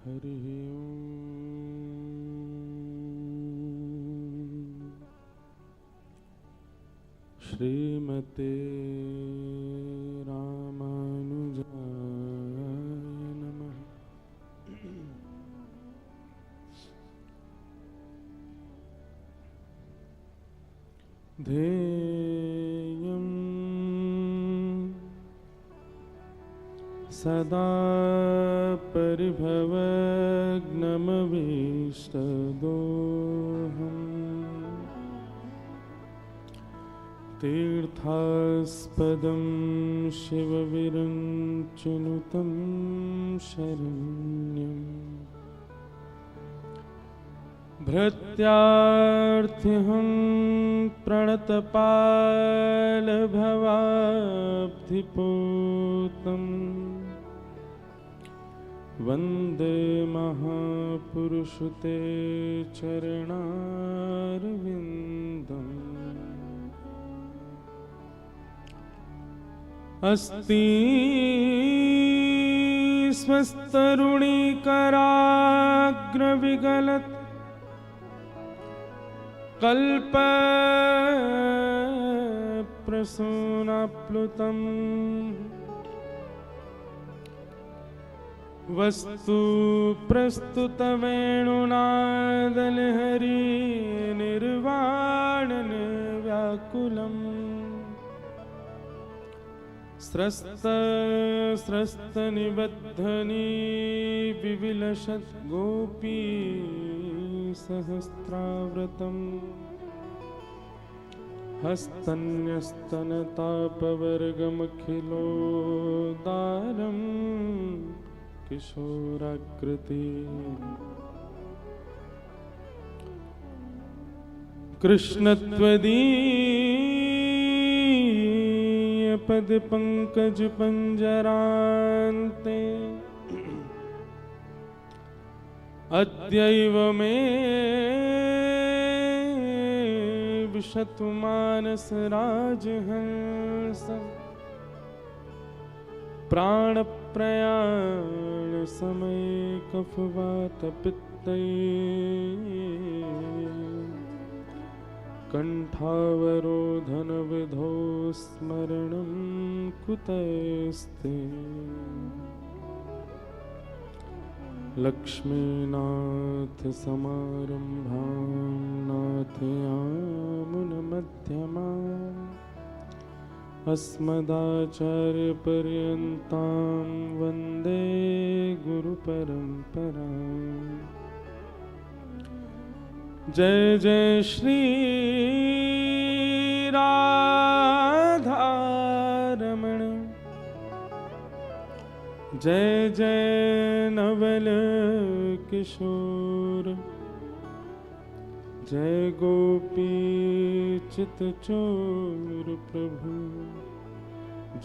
हरि श्रीमते रामानुजाय नमः। ध्येयं सदा परिभवग्नमभीष्टदोहम् तीर्थास्पदं शिवविरञ्चनुतं शरण्यम् भृत्यार्थिहं प्रणतपालभवाब्धिपूतं वन्दे महापुरुषते चरणारविन्दम्। अस्ति स्वस्तरुणीकराग्रविगलत् कल्पप्रसूनाप्लुतम् वस्तु प्रस्तुतवेणुनादलहरी निर्वाणनिर्व्याकुलम् स्रस्तनिबद्धनी विविलसत् गोपी सहस्राव्रतम् हस्तन्यस्तनतापवर्गमखिलोदारम् किशोराकृति कृष्णत्वदीयपदपङ्कजपञ्जरान्ते अद्यैव मे विशतु मानसराजहंस प्राणप्रयाण समये कफवातपित्तये कण्ठावरोधनविधौ स्मरणं कुतस्ते लक्ष्मीनाथसमारम्भां नाथयामुनमध्यमाम् अस्मदाचार्यपर्यन्तां वन्दे गुरुपरम्पराम्। जय जय श्री राधारमण जय जय नवल किशोर जय गोपी चितचोर प्रभु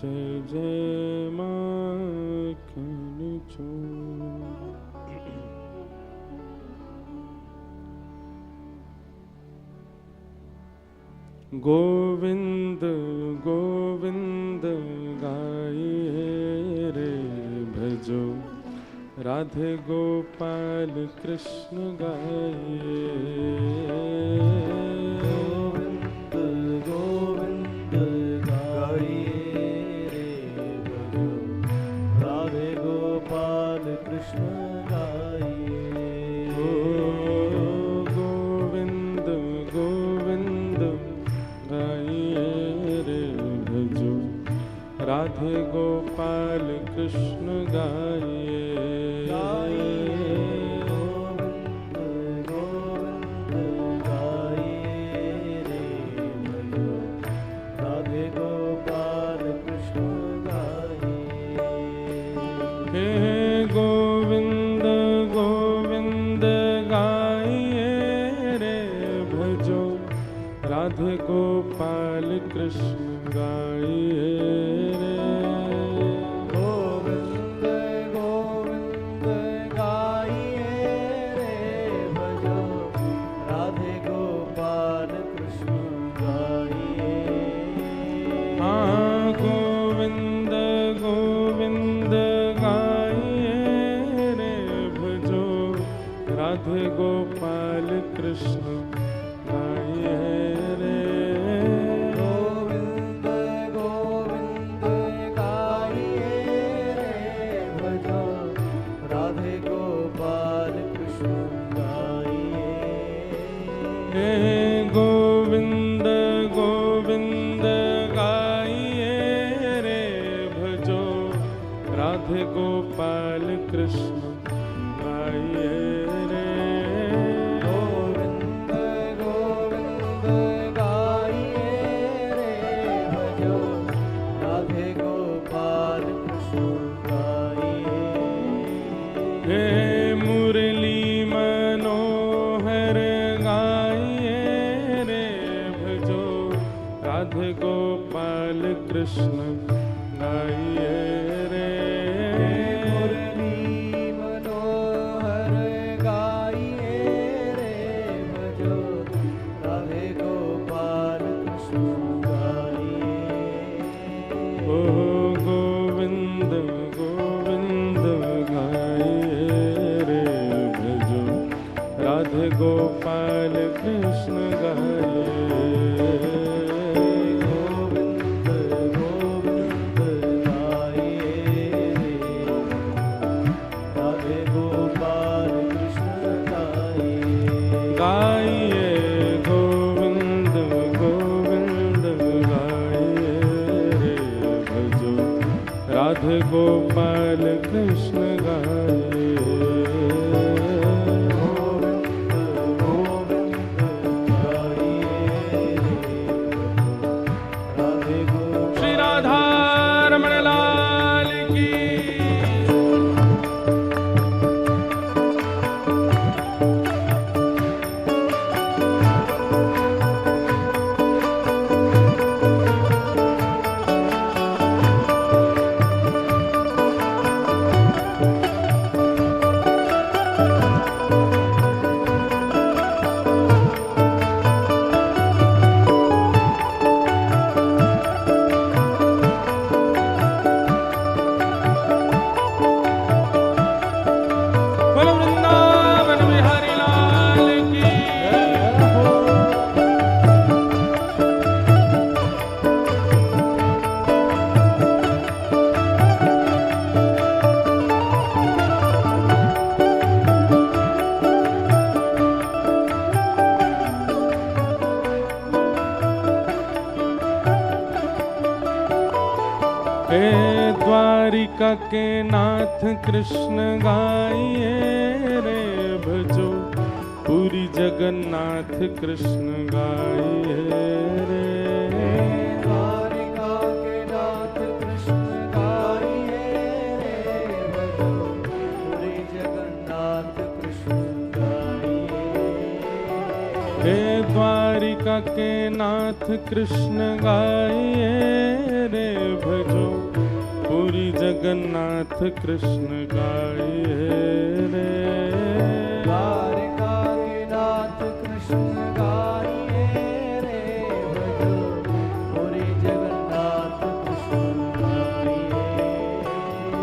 जय जय माखन चोर। गोविंद गोविंद गाये रे भजो राधे गोपाल कृष्ण गाये। गोविंद गोविंद गाये रे भजो राधे गोपाल कृष्ण गाये। गोविंद गोविंद गाये रे भजो राधे गोपाल कृष्ण गाये। गोविंद गोविंद गाये रे भजो राधे गोपाल कृष्ण गाये रे। गोविंद गोविंद गाये रे भजो राधे गोपाल कृष्ण गाये। हाँ गोविंद गोविंद गाये रे भजो कृष्ण गाइए रे। गोविंद गोविंद गाइए रे भजो राधे गोपाल कृष्ण गाइए। हे गोविंद गोविंद गाइए रे भजो राधे गोपाल कृष्ण गाइए रे। गोविंद गोविंद गाइए रे भजो राधे गोपाल कृष्ण गाइए। हे मुरली मनोहर गाइए रे भजो राधे गोपाल कृष्ण गाइए रे। मुरली मनोहर गाइए रे भजो राधे गोपाल कृष्ण गाइए। ओ गोविंद गोविंद गाइए रे भजो राधे गोपाल कृष्ण गाइए। गोविंद गोविंद गाइए रे राधे गोपाल कृष्ण गाइए। गाइए गोविंद गोविंद गाइए रे भजो राधे गोपाल कृष्ण गाइए। गोविंद गोविंद गाइए रे राधे गोपाल। श्री राधा रमण लाल की। बोलो वृंदावन बिहारी लाल की। हे द्वारिका के नाथ कृष्ण गाइए रे भजो पूरी जगन्नाथ कृष्ण गाइए रे। द्वारिका के नाथ कृष्ण गाइए रे भजो पूरी जगन्नाथ कृष्ण गाइए। हे द्वारिका के नाथ कृष्ण गाइए रे भजो पूरी जगन्नाथ कृष्ण गाइए रे। द्वारिका के नाथ कृष्ण गाइए रे भजो पूरी जगन्नाथ कृष्ण गाइए।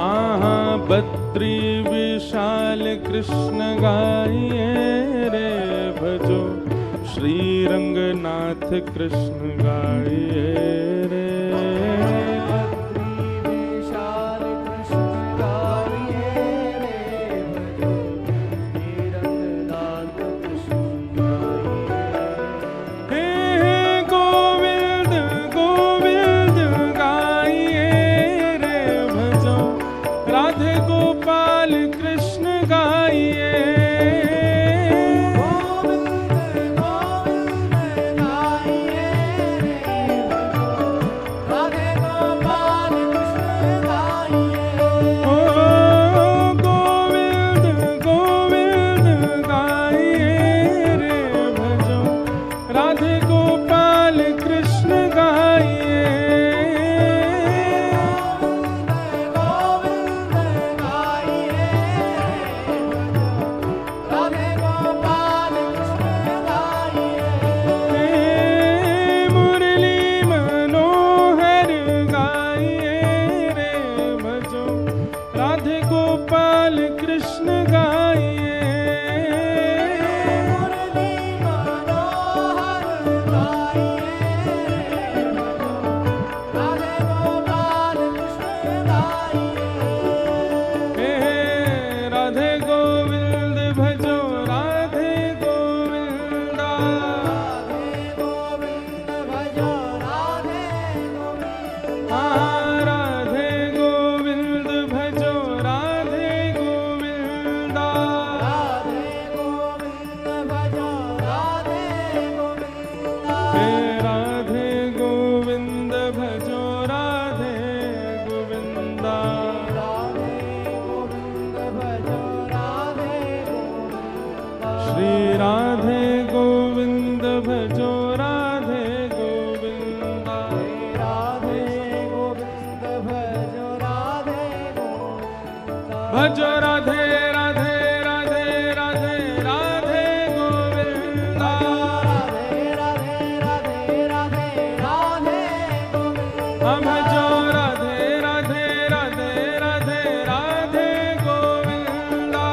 आहा बद्री विशाल कृष्ण गाइए रे भजो श्री रंगनाथ कृष्ण गाइए रे। बद्री विशाल कृष्ण गाइए रे भजो श्री रंगनाथ कृष्ण गाइए। हे गोविंद गोविंद गाइए रे भजो राधे गोपाल कृष्ण गाइए। गोविंद गोविंद गाइए रे भजो भजो राधे राधे राधे राधे राधे गोविंदा हम भजो राधे राधे राधे राधे राधे गोविंदा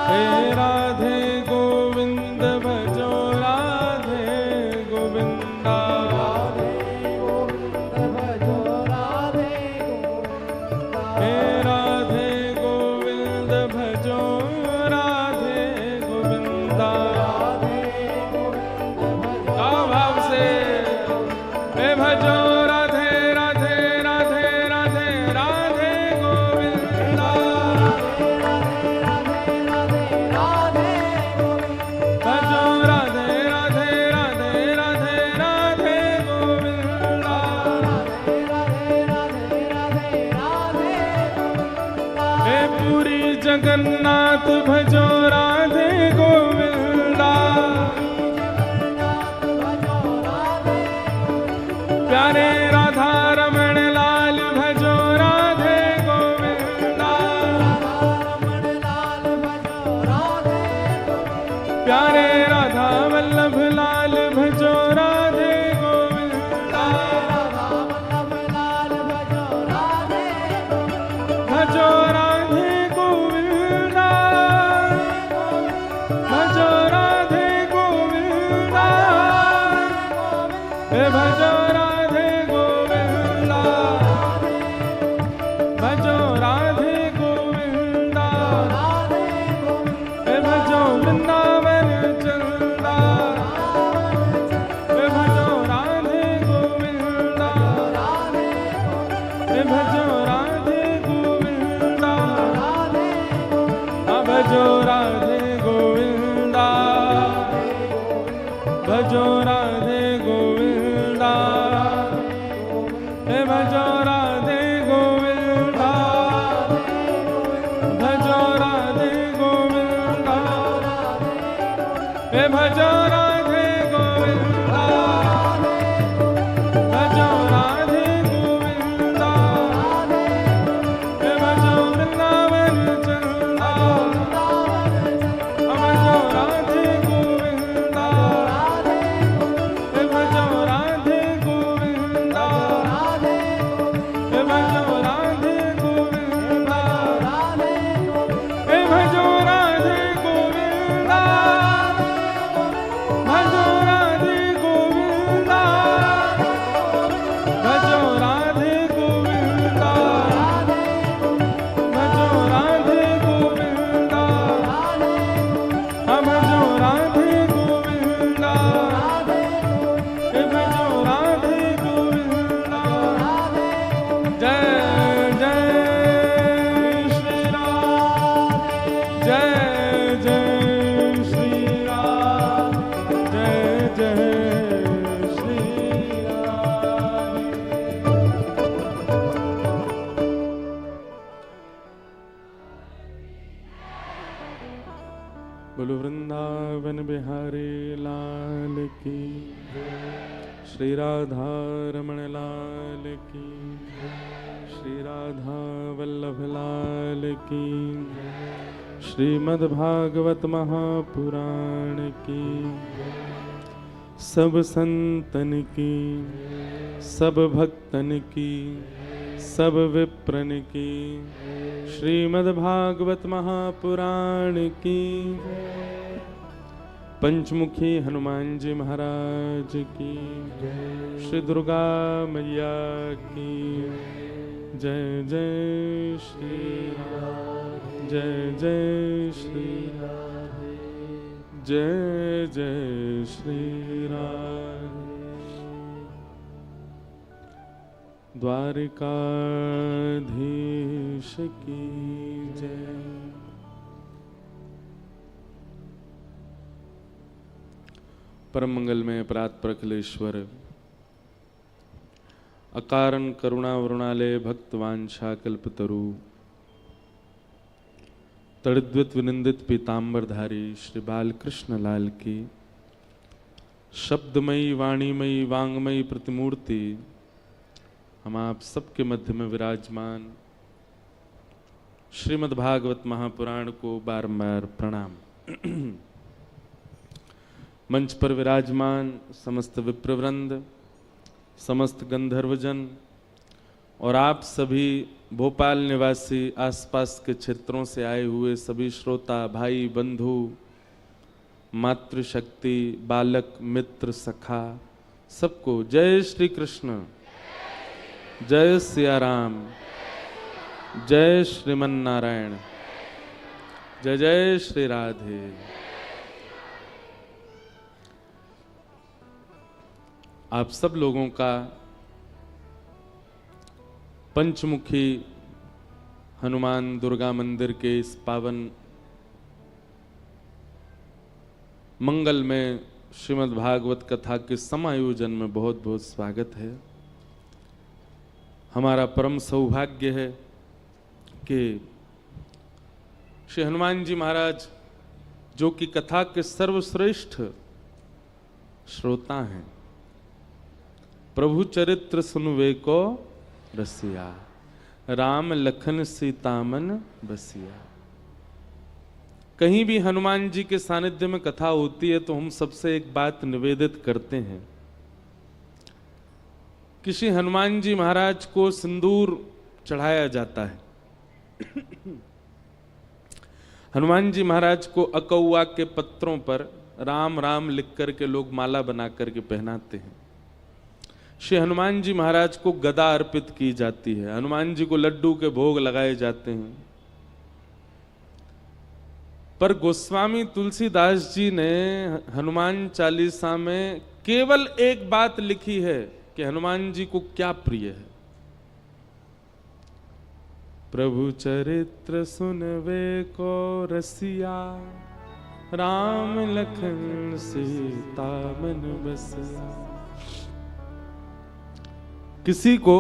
हे राधे गोविंद भजो राधे गोविंदा हे राधे गोविंद भजो राधे गोविंदा भाव से हे भजो राधे राधे राधे राधे राधे गोविंदा भजो राधे राधे राधे राधे राधे गोविंदा हे पूरी जगन्नाथ भजो राधे गोविंदा प्यारे राधा रमण लाल भजो राधे गोविंदा प्यारे राधा वल्लभ लाल भजो राधे गोविंदा भजो राधे गोविंदा भजो राधे गोविंदा हे भजो राधे गोविंदा भजो राधे गोविंदा हे भजो वृंदावन चंदा हे भजो राधे गोविंदा हे भजो राधे गोविंदा भजो राधे गोविंदा भजो राधे गोविंदा हे भजो राधे गोविंदा भजो राधे गोविंदा हे भजो राधे गोविंदा भजो राधे गोविंदा हे भजो वृंदावन चंदा भजो राधे गोविंदा हे भजो राधे गोविंदा हे भजो राधे गोविंदा हे भजो राधे गोविंदा भजो राधे गोविंदा भजो राधे गोविंदा भजो राधे गोविंदा भजो राधे गोविंदा हे भजो राधे गोविंदा जय जय श्री राम जय जय श्री राम जय जय श्री राम बोलो वृंदावन बिहारी लाल की श्री राधा रमण लाल की श्री राधा वल्लभ लाल की श्रीमद् भागवत महापुराण की सब संतन की सब भक्तन की सब विप्रन की श्रीमद् भागवत महापुराण की पंचमुखी हनुमान जी महाराज की श्री दुर्गा मैया की जय जय श्री राम जय जय श्री राम जय जय श्री राम द्वारिकाधीश की जय। परम मंगल में प्रात प्रखलेश्वर अकारण करुणा वरुणालय भक्तवांछा कल्पतरु तड़द्वित विनिंदित पीतांबरधारी श्री बालकृष्ण लाल की शब्दमयी वाणीमयी वांगमयी प्रतिमूर्ति हम आप सबके मध्य में विराजमान श्रीमद् भागवत महापुराण को बारंबार प्रणाम। मंच पर विराजमान समस्त विप्रवृंद, समस्त गंधर्वजन और आप सभी भोपाल निवासी आसपास के क्षेत्रों से आए हुए सभी श्रोता भाई बंधु, मातृशक्ति, बालक, मित्र, सखा, सबको जय श्री कृष्ण, जय सिया राम, जय श्रीमन नारायण, जय जय श्री राधे। आप सब लोगों का पंचमुखी हनुमान दुर्गा मंदिर के इस पावन मंगल में श्रीमद् भागवत कथा के समायोजन में बहुत बहुत स्वागत है। हमारा परम सौभाग्य है कि श्री हनुमान जी महाराज, जो कि कथा के सर्वश्रेष्ठ श्रोता हैं, प्रभु चरित्र सुनवे को रसिया, राम लखन सीतामन बसिया। कहीं भी हनुमान जी के सानिध्य में कथा होती है तो हम सबसे एक बात निवेदित करते हैं कि श्री हनुमान जी महाराज को सिंदूर चढ़ाया जाता है। हनुमान जी महाराज को अकौआ के पत्रों पर राम राम लिख करके लोग माला बना करके पहनाते हैं। श्री हनुमान जी महाराज को गदा अर्पित की जाती है। हनुमान जी को लड्डू के भोग लगाए जाते हैं। पर गोस्वामी तुलसीदास जी ने हनुमान चालीसा में केवल एक बात लिखी है कि हनुमान जी को क्या प्रिय है। प्रभु चरित्र सुनवे को रसिया, राम लखन सीता मन बसिया। किसी को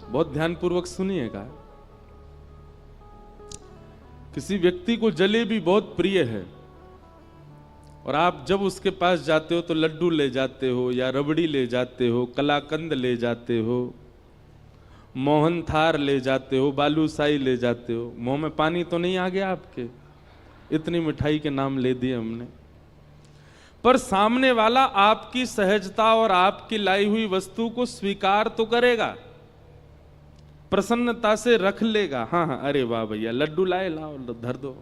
बहुत ध्यानपूर्वक सुनिएगा, किसी व्यक्ति को जलेबी बहुत प्रिय है और आप जब उसके पास जाते हो तो लड्डू ले जाते हो या रबड़ी ले जाते हो, कलाकंद ले जाते हो, मोहन थार ले जाते हो, बालूशाही ले जाते हो। मुंह में पानी तो नहीं आ गया आपके? इतनी मिठाई के नाम ले दिए हमने। पर सामने वाला आपकी सहजता और आपकी लाई हुई वस्तु को स्वीकार तो करेगा, प्रसन्नता से रख लेगा। हाँ हाँ, अरे वाह भैया लड्डू लाए, लाओ धर दो।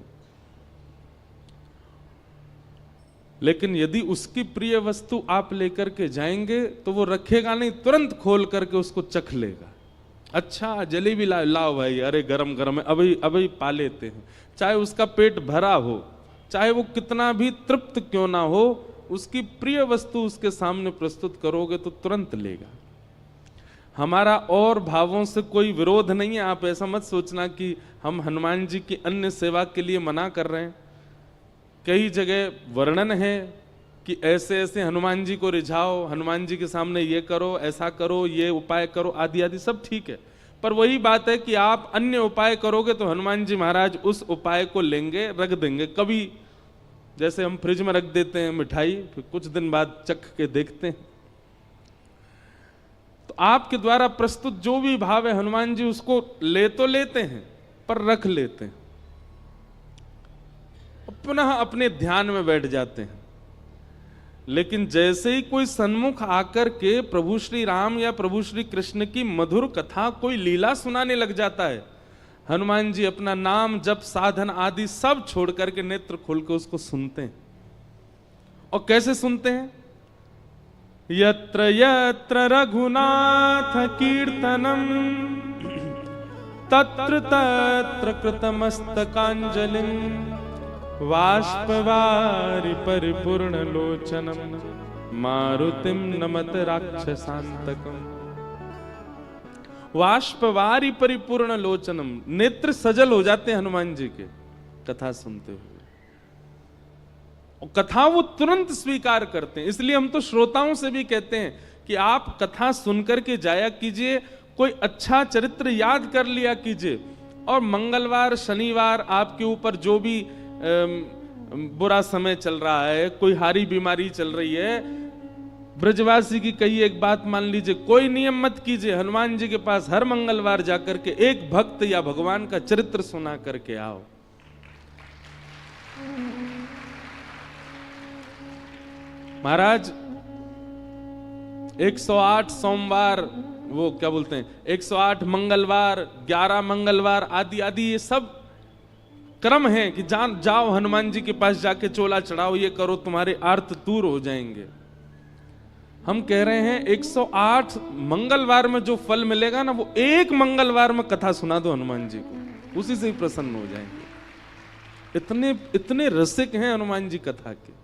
लेकिन यदि उसकी प्रिय वस्तु आप लेकर के जाएंगे तो वो रखेगा नहीं, तुरंत खोल करके उसको चख लेगा। अच्छा जलेबी लाओ, लाओ भाई, अरे गरम गरम है, अभी अभी पा लेते हैं। चाहे उसका पेट भरा हो, चाहे वो कितना भी तृप्त क्यों ना हो, उसकी प्रिय वस्तु उसके सामने प्रस्तुत करोगे तो तुरंत लेगा। हमारा और भावों से कोई विरोध नहीं है। आप ऐसा मत सोचना कि हम हनुमान जी की अन्य सेवा के लिए मना कर रहे हैं। कई जगह वर्णन है कि ऐसे ऐसे हनुमान जी को रिझाओ, हनुमान जी के सामने ये करो, ऐसा करो, ये उपाय करो, आदि आदि सब ठीक है। पर वही बात है कि आप अन्य उपाय करोगे तो हनुमान जी महाराज उस उपाय को लेंगे, रख देंगे। कभी जैसे हम फ्रिज में रख देते हैं मिठाई, फिर कुछ दिन बाद चख के देखते हैं। तो आपके द्वारा प्रस्तुत जो भी भाव है, हनुमान जी उसको ले तो लेते हैं पर रख लेते हैं, पुनः अपने ध्यान में बैठ जाते हैं। लेकिन जैसे ही कोई सन्मुख आकर के प्रभु श्री राम या प्रभु श्री कृष्ण की मधुर कथा, कोई लीला सुनाने लग जाता है, हनुमान जी अपना नाम जप साधन आदि सब छोड़ करके नेत्र खोल के उसको सुनते हैं। और कैसे सुनते हैं? यत्र यत्र रघुनाथ कीर्तनम तत्र तत्र कृतमस्तकांजलिं बाष्पवारि परिपूर्ण लोचनम मारुतिम नमत राक्षसांतकम। बाष्पवारि परिपूर्ण लोचनम, नेत्र सजल हो जाते हैं हनुमान जी के कथा सुनते हुए। और कथा वो तुरंत स्वीकार करते हैं। इसलिए हम तो श्रोताओं से भी कहते हैं कि आप कथा सुनकर के जाया कीजिए, कोई अच्छा चरित्र याद कर लिया कीजिए। और मंगलवार शनिवार आपके ऊपर जो भी बुरा समय चल रहा है, कोई हारी बीमारी चल रही है, ब्रजवासी की कही एक बात मान लीजिए, कोई नियम मत कीजिए, हनुमान जी के पास हर मंगलवार जाकर के एक भक्त या भगवान का चरित्र सुना करके आओ। महाराज 108 सोमवार, वो क्या बोलते हैं, 108 मंगलवार, 11 मंगलवार आदि आदि, ये सब क्रम है कि जाओ हनुमान जी के पास जाके चोला चढ़ाओ, ये करो, तुम्हारे आर्त दूर हो जाएंगे। हम कह रहे हैं 108 मंगलवार में जो फल मिलेगा ना, वो एक मंगलवार में कथा सुना दो हनुमान जी को, उसी से ही प्रसन्न हो जाएंगे। इतने रसिक हैं हनुमान जी कथा के।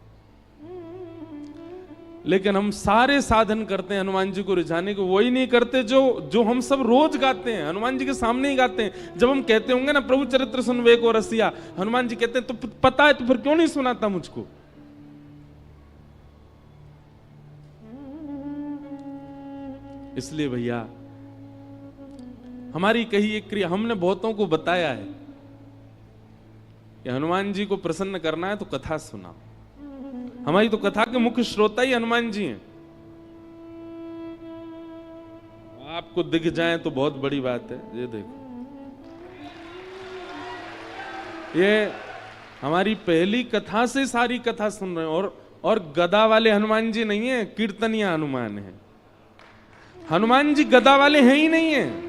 लेकिन हम सारे साधन करते हैं हनुमान जी को रिझाने को, वही नहीं करते जो हम सब रोज गाते हैं, हनुमान जी के सामने ही गाते हैं। जब हम कहते होंगे ना प्रभु चरित्र सुन वे को रसिया, हनुमान जी कहते हैं तो पता है तो फिर क्यों नहीं सुनाता मुझको। इसलिए भैया हमारी कही एक क्रिया, हमने बहुतों को बताया है कि हनुमान जी को प्रसन्न करना है तो कथा सुनाओ। हमारी तो कथा के मुख्य श्रोता ही हनुमान जी हैं। आपको दिख जाए तो बहुत बड़ी बात है। ये देखो, ये हमारी पहली कथा से सारी कथा सुन रहे हैं। और गदा वाले हनुमान जी नहीं है, कीर्तनिया हनुमान है। हनुमान जी गदा वाले हैं ही नहीं है।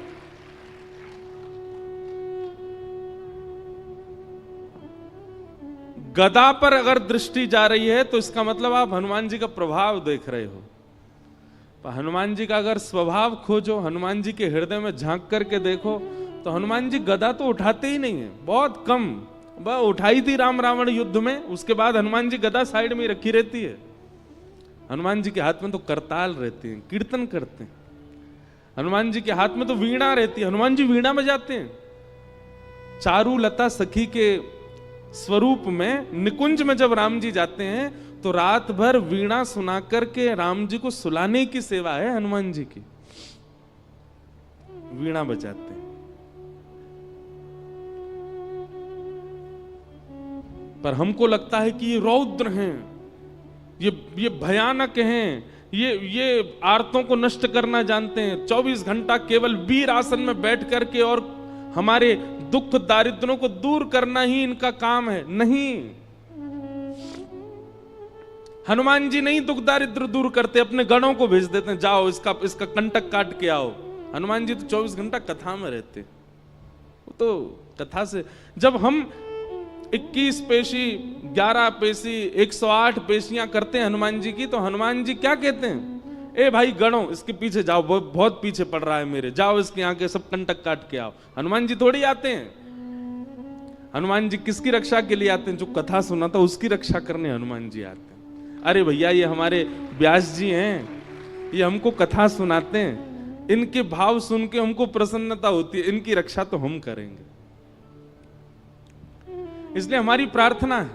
गदा पर अगर दृष्टि जा रही है तो इसका मतलब आप हनुमान जी का प्रभाव देख रहे हो। पर हनुमान जी का अगर स्वभाव खोजो, हनुमान जी के हृदय में झांक करके देखो, तो हनुमान जी गदा तो उठाते ही नहीं है, बहुत कम। वह उठाई थी राम रावण युद्ध में, उसके बाद हनुमान जी गदा साइड में रखी रहती है। हनुमान जी के हाथ में तो करताल रहती है, कीर्तन करते हैं। हनुमान जी के हाथ में तो वीणा रहती है, हनुमान जी वीणा बजाते हैं। चारू लता सखी के स्वरूप में निकुंज में जब राम जी जाते हैं तो रात भर वीणा सुना करके राम जी को सुलाने की सेवा है हनुमान जी की। वीणा बजाते हैं। पर हमको लगता है कि ये रौद्र हैं, ये भयानक हैं, ये आर्तों को नष्ट करना जानते हैं। 24 घंटा केवल वीर आसन में बैठ करके और हमारे दुख दारिद्रों को दूर करना ही इनका काम है। नहीं, हनुमान जी नहीं दुख दारिद्र दूर करते, अपने गणों को भेज देते हैं, जाओ इसका कंटक काट के आओ। हनुमान जी तो 24 घंटा कथा में रहते। वो तो कथा से, जब हम 21 पेशी 11 पेशी 108 पेशियां करते हैं हनुमान जी की, तो हनुमान जी क्या कहते हैं, ए भाई गणों इसके पीछे जाओ, बहुत पीछे पड़ रहा है मेरे, जाओ इसके आगे सब कंटक काट के आओ। हनुमान जी थोड़ी आते हैं। हनुमान जी किसकी रक्षा के लिए आते हैं, जो कथा सुनाता उसकी रक्षा करने हनुमान जी आते हैं। अरे भैया ये हमारे व्यास जी हैं, ये हमको कथा सुनाते हैं, इनके भाव सुन के हमको प्रसन्नता होती है, इनकी रक्षा तो हम करेंगे। इसलिए हमारी प्रार्थना है,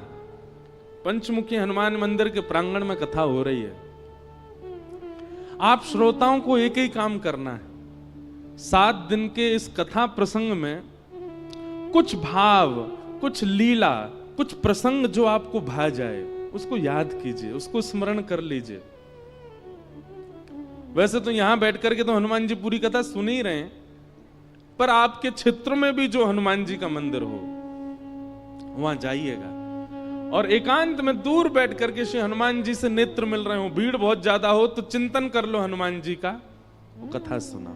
पंचमुखी हनुमान मंदिर के प्रांगण में कथा हो रही है, आप श्रोताओं को एक ही काम करना है। 7 दिन के इस कथा प्रसंग में कुछ भाव, कुछ लीला, कुछ प्रसंग जो आपको भा जाए उसको याद कीजिए, उसको स्मरण कर लीजिए। वैसे तो यहां बैठ करके तो हनुमान जी पूरी कथा सुन ही रहे हैं, पर आपके क्षेत्र में भी जो हनुमान जी का मंदिर हो वहां जाइएगा और एकांत में दूर बैठ करके श्री हनुमान जी से नेत्र मिल रहे हो, भीड़ बहुत ज्यादा हो तो चिंतन कर लो हनुमान जी का, वो कथा सुनाओ।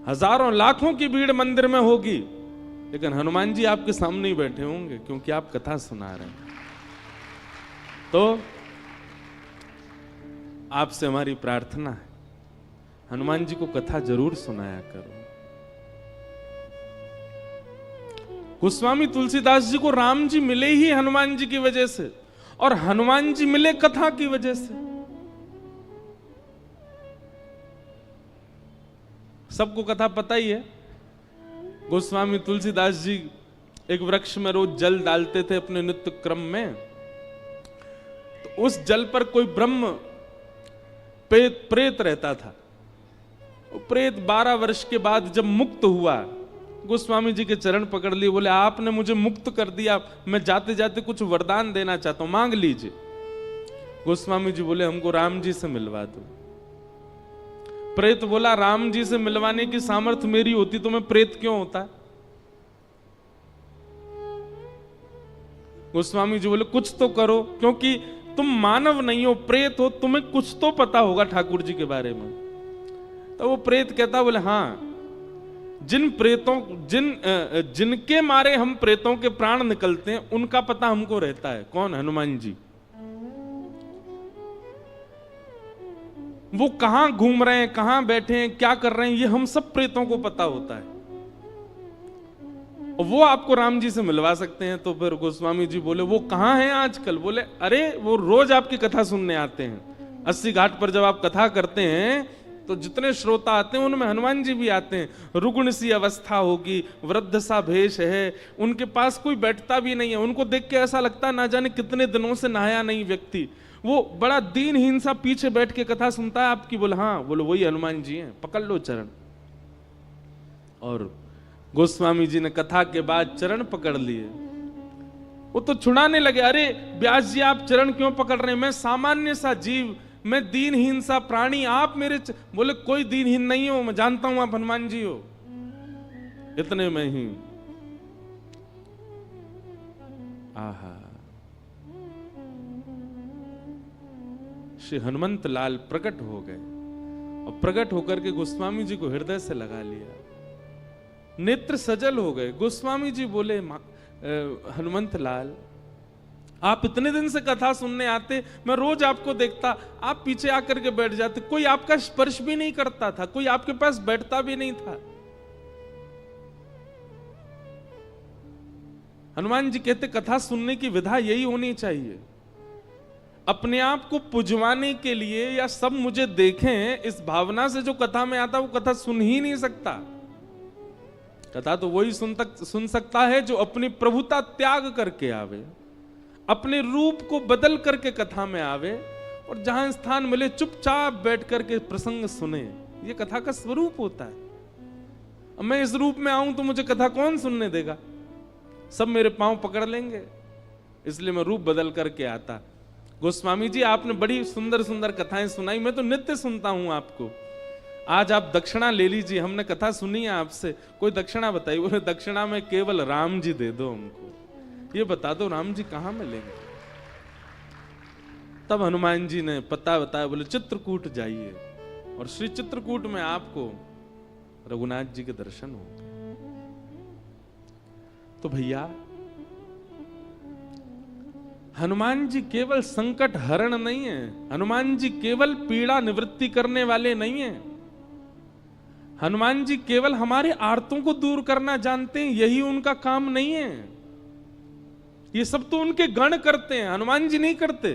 हजारों लाखों की भीड़ मंदिर में होगी, लेकिन हनुमान जी आपके सामने ही बैठे होंगे क्योंकि आप कथा सुना रहे हैं। तो आपसे हमारी प्रार्थना है, हनुमान जी को कथा जरूर सुनाया करो। गोस्वामी तुलसीदास जी को राम जी मिले ही हनुमान जी की वजह से, और हनुमान जी मिले कथा की वजह से। सबको कथा पता ही है। गोस्वामी तुलसीदास जी एक वृक्ष में रोज जल डालते थे अपने नित्य क्रम में, तो उस जल पर कोई ब्रह्म प्रेत रहता था। वो प्रेत 12 वर्ष के बाद जब मुक्त हुआ, गोस्वामी जी के चरण पकड़ लिए, बोले आपने मुझे मुक्त कर दिया, मैं जाते जाते कुछ वरदान देना चाहता हूं, मांग लीजिए। गोस्वामी जी बोले हमको राम जी से मिलवा दो। प्रेत बोला राम जी से मिलवाने की सामर्थ्य मेरी होती तो मैं प्रेत क्यों होता? गोस्वामी जी बोले कुछ तो करो, क्योंकि तुम मानव नहीं हो, प्रेत हो, तुम्हें कुछ तो पता होगा ठाकुर जी के बारे में। तो वो प्रेत कहता बोले हाँ, जिनके मारे हम प्रेतों के प्राण निकलते हैं उनका पता हमको रहता है। कौन? हनुमान जी। वो कहां घूम रहे हैं, कहां बैठे हैं, क्या कर रहे हैं, ये हम सब प्रेतों को पता होता है। और वो आपको राम जी से मिलवा सकते हैं। तो फिर गोस्वामी जी बोले वो कहां हैं आजकल? बोले अरे वो रोज आपकी कथा सुनने आते हैं। 80 घाट पर जब आप कथा करते हैं तो जितने श्रोता आते हैं उनमें हनुमान जी भी आते हैं। रुग्ण सी अवस्था होगी, वृद्ध सा भेष है, उनके पास कोई बैठता भी नहीं है। उनको देख के ऐसा लगता है ना जाने कितने दिनों से नहाया नहीं व्यक्ति, वो बड़ा दीनहीन सा पीछे बैठ के कथा सुनता है आपकी। बोले हाँ, बोले वही हनुमान जी हैं, पकड़ लो चरण। और गोस्वामी जी ने कथा के बाद चरण पकड़ लिए। वो तो छुड़ाने लगे, अरे व्यास जी आप चरण क्यों पकड़ रहे हैं? मैं सामान्य सा जीव, मैं दीनहीन सा प्राणी, आप मेरे बोले कोई दीनहीन नहीं हो, मैं जानता हूं आप हनुमान जी हो। इतने में ही आहा, श्री हनुमंत लाल प्रकट हो गए और प्रकट होकर के गोस्वामी जी को हृदय से लगा लिया। नेत्र सजल हो गए। गोस्वामी जी बोले हनुमंत लाल आप इतने दिन से कथा सुनने आते, मैं रोज आपको देखता, आप पीछे आकर के बैठ जाते, कोई आपका स्पर्श भी नहीं करता था, कोई आपके पास बैठता भी नहीं था। हनुमान जी कहते कथा सुनने की विधा यही होनी चाहिए। अपने आप को पुजवाने के लिए या सब मुझे देखें इस भावना से जो कथा में आता वो कथा सुन ही नहीं सकता। कथा तो वही सुन सकता है जो अपनी प्रभुता त्याग करके आवे, अपने रूप को बदल करके कथा में आवे और जहां स्थान मिले चुपचाप बैठ करके प्रसंग सुने। ये कथा का स्वरूप होता है। अब मैं इस रूप में आऊं तो मुझे कथा कौन सुनने देगा? सब मेरे पांव पकड़ लेंगे, इसलिए मैं रूप बदल करके आता। गोस्वामी जी आपने बड़ी सुंदर सुंदर कथाएं सुनाई, मैं तो नित्य सुनता हूं आपको। आज आप दक्षिणा ले लीजिए, हमने कथा सुनी है आपसे, कोई दक्षिणा बताइए। बोले दक्षिणा में केवल राम जी दे दो हमको, ये बता दो राम जी कहां मिलेंगे। तब हनुमान जी ने पता बताया, बोले चित्रकूट जाइए और श्री चित्रकूट में आपको रघुनाथ जी के दर्शन होंगे। तो भैया हनुमान जी केवल संकट हरण नहीं है, हनुमान जी केवल पीड़ा निवृत्ति करने वाले नहीं हैं। हनुमान जी केवल हमारे आर्तों को दूर करना जानते हैं, यही उनका काम नहीं है। ये सब तो उनके गण करते हैं, हनुमान जी नहीं करते।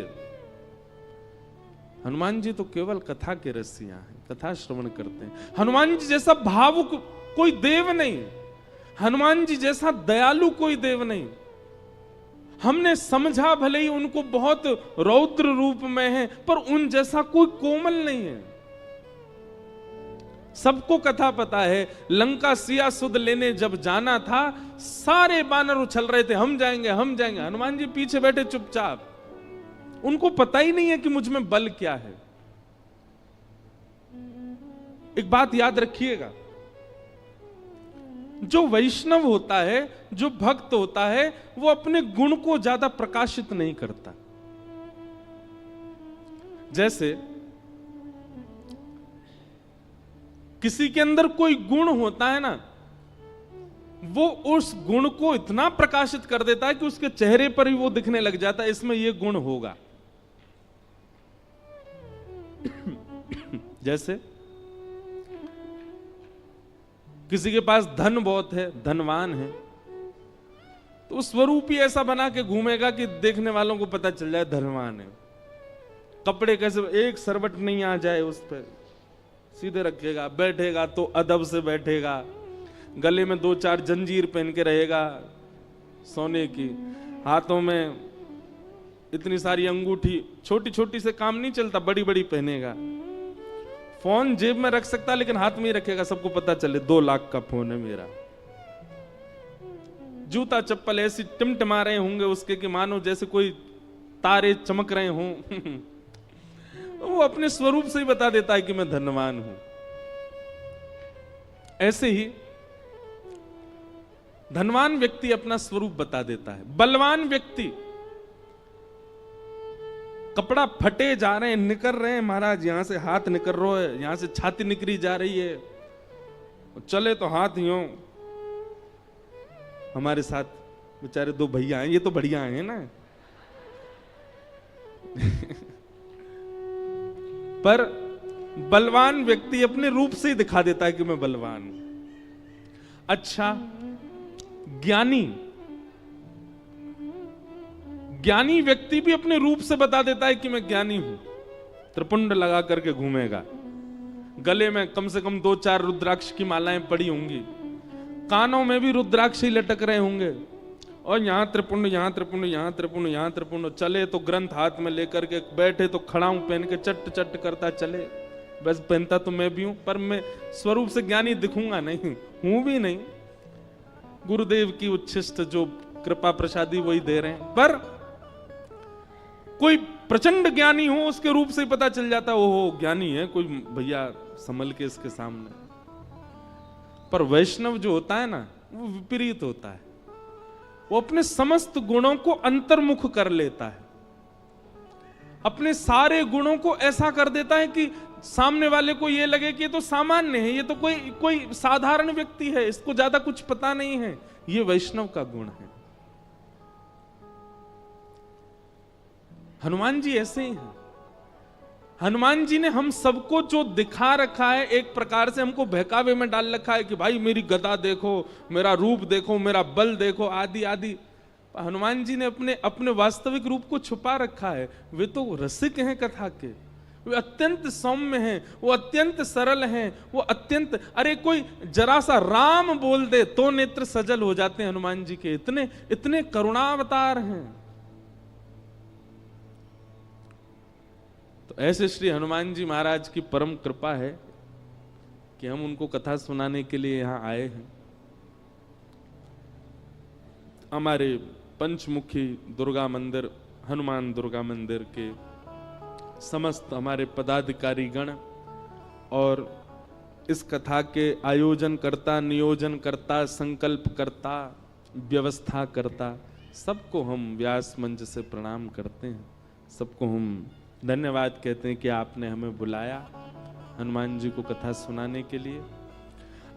हनुमान जी तो केवल कथा के रसिया हैं, कथा श्रवण करते हैं। हनुमान जी जैसा भावुक कोई देव नहीं, हनुमान जी जैसा दयालु कोई देव नहीं। हमने समझा भले ही उनको बहुत रौद्र रूप में है, पर उन जैसा कोई कोमल नहीं है। सबको कथा पता है, लंका सिया सुध लेने जब जाना था, सारे बानर उछल रहे थे हम जाएंगे हम जाएंगे, हनुमान जी पीछे बैठे चुपचाप। उनको पता ही नहीं है कि मुझ में बल क्या है। एक बात याद रखिएगा, जो वैष्णव होता है, जो भक्त होता है, वो अपने गुण को ज्यादा प्रकाशित नहीं करता। जैसे किसी के अंदर कोई गुण होता है ना, वो उस गुण को इतना प्रकाशित कर देता है कि उसके चेहरे पर ही वो दिखने लग जाता है, इसमें ये गुण होगा। जैसे किसी के पास धन बहुत है, धनवान है, तो स्वरूप ही ऐसा बना के घूमेगा कि देखने वालों को पता चल जाए धनवान है। कपड़े कैसे, एक सरवट नहीं आ जाए उस पर, सीधे रखेगा, बैठेगा तो अदब से बैठेगा, गले में 2-4 जंजीर पहन के रहेगा सोने की, हाथों में इतनी सारी अंगूठी, छोटी छोटी से काम नहीं चलता, बड़ी बड़ी पहनेगा। फोन जेब में रख सकता लेकिन हाथ में ही रखेगा, सबको पता चले 2 लाख का फोन है मेरा। जूता चप्पल ऐसी टिमटिमा रहे होंगे उसके कि मानो जैसे कोई तारे चमक रहे हों। वो अपने स्वरूप से ही बता देता है कि मैं धनवान हूं। ऐसे ही धनवान व्यक्ति अपना स्वरूप बता देता है। बलवान व्यक्ति कपड़ा फटे जा रहे हैं, निकल रहे हैं, महाराज यहां से हाथ निकल रहा है, यहां से छाती निकली जा रही है, चले तो हाथ यूं। हमारे साथ बेचारे दो भैया हैं, ये तो बढ़िया हैं ना पर बलवान व्यक्ति अपने रूप से ही दिखा देता है कि मैं बलवान हूं। अच्छा, ज्ञानी व्यक्ति भी अपने रूप से बता देता है कि मैं ज्ञानी हूं। त्रिपुंड लगा करके घूमेगा, गले में कम से कम 2-4 रुद्राक्ष की मालाएं पड़ी होंगी, कानों में भी रुद्राक्ष ही लटक रहे होंगे, और यहां त्रिपुंड, यहां त्रिपुंड, यहां त्रिपुंड, यहां त्रिपुंड। चले तो ग्रंथ हाथ में लेकर के, बैठे तो खड़ाऊं पहन के चट चट करता चले। बस पहनता तो मैं भी हूं, पर मैं स्वरूप से ज्ञानी दिखूंगा नहीं, हूं भी नहीं। गुरुदेव की उच्छिष्ट जो कृपा प्रसादी वही दे रहे हैं। पर कोई प्रचंड ज्ञानी हो, उसके रूप से पता चल जाता ओहो ज्ञानी है कोई भैया, संभल के इसके सामने। पर वैष्णव जो होता है ना, वो विपरीत होता है। वो अपने समस्त गुणों को अंतर्मुख कर लेता है, अपने सारे गुणों को ऐसा कर देता है कि सामने वाले को ये लगे कि ये तो सामान्य है, ये तो कोई साधारण व्यक्ति है, इसको ज्यादा कुछ पता नहीं है। ये वैष्णव का गुण है। हनुमान जी ऐसे ही हैं। हनुमान जी ने हम सबको जो दिखा रखा है, एक प्रकार से हमको बहकावे में डाल रखा है कि भाई मेरी गदा देखो, मेरा रूप देखो, मेरा बल देखो, आदि आदि। हनुमान जी ने अपने वास्तविक रूप को छुपा रखा है। वे तो रसिक हैं कथा के, वे अत्यंत सौम्य हैं, वो अत्यंत सरल हैं, वो अत्यंत, अरे कोई जरा सा राम बोल दे तो नेत्र सजल हो जाते हैं हनुमान जी के। इतने करुणावतार हैं। तो ऐसे श्री हनुमान जी महाराज की परम कृपा है कि हम उनको कथा सुनाने के लिए यहां आए हैं। हमारे पंचमुखी दुर्गा मंदिर, हनुमान दुर्गा मंदिर के समस्त हमारे पदाधिकारी गण और इस कथा के आयोजन करता, नियोजन करता, संकल्प करता, व्यवस्था करता, सबको हम व्यास मंच से प्रणाम करते हैं। सबको हम धन्यवाद कहते हैं कि आपने हमें बुलाया हनुमान जी को कथा सुनाने के लिए।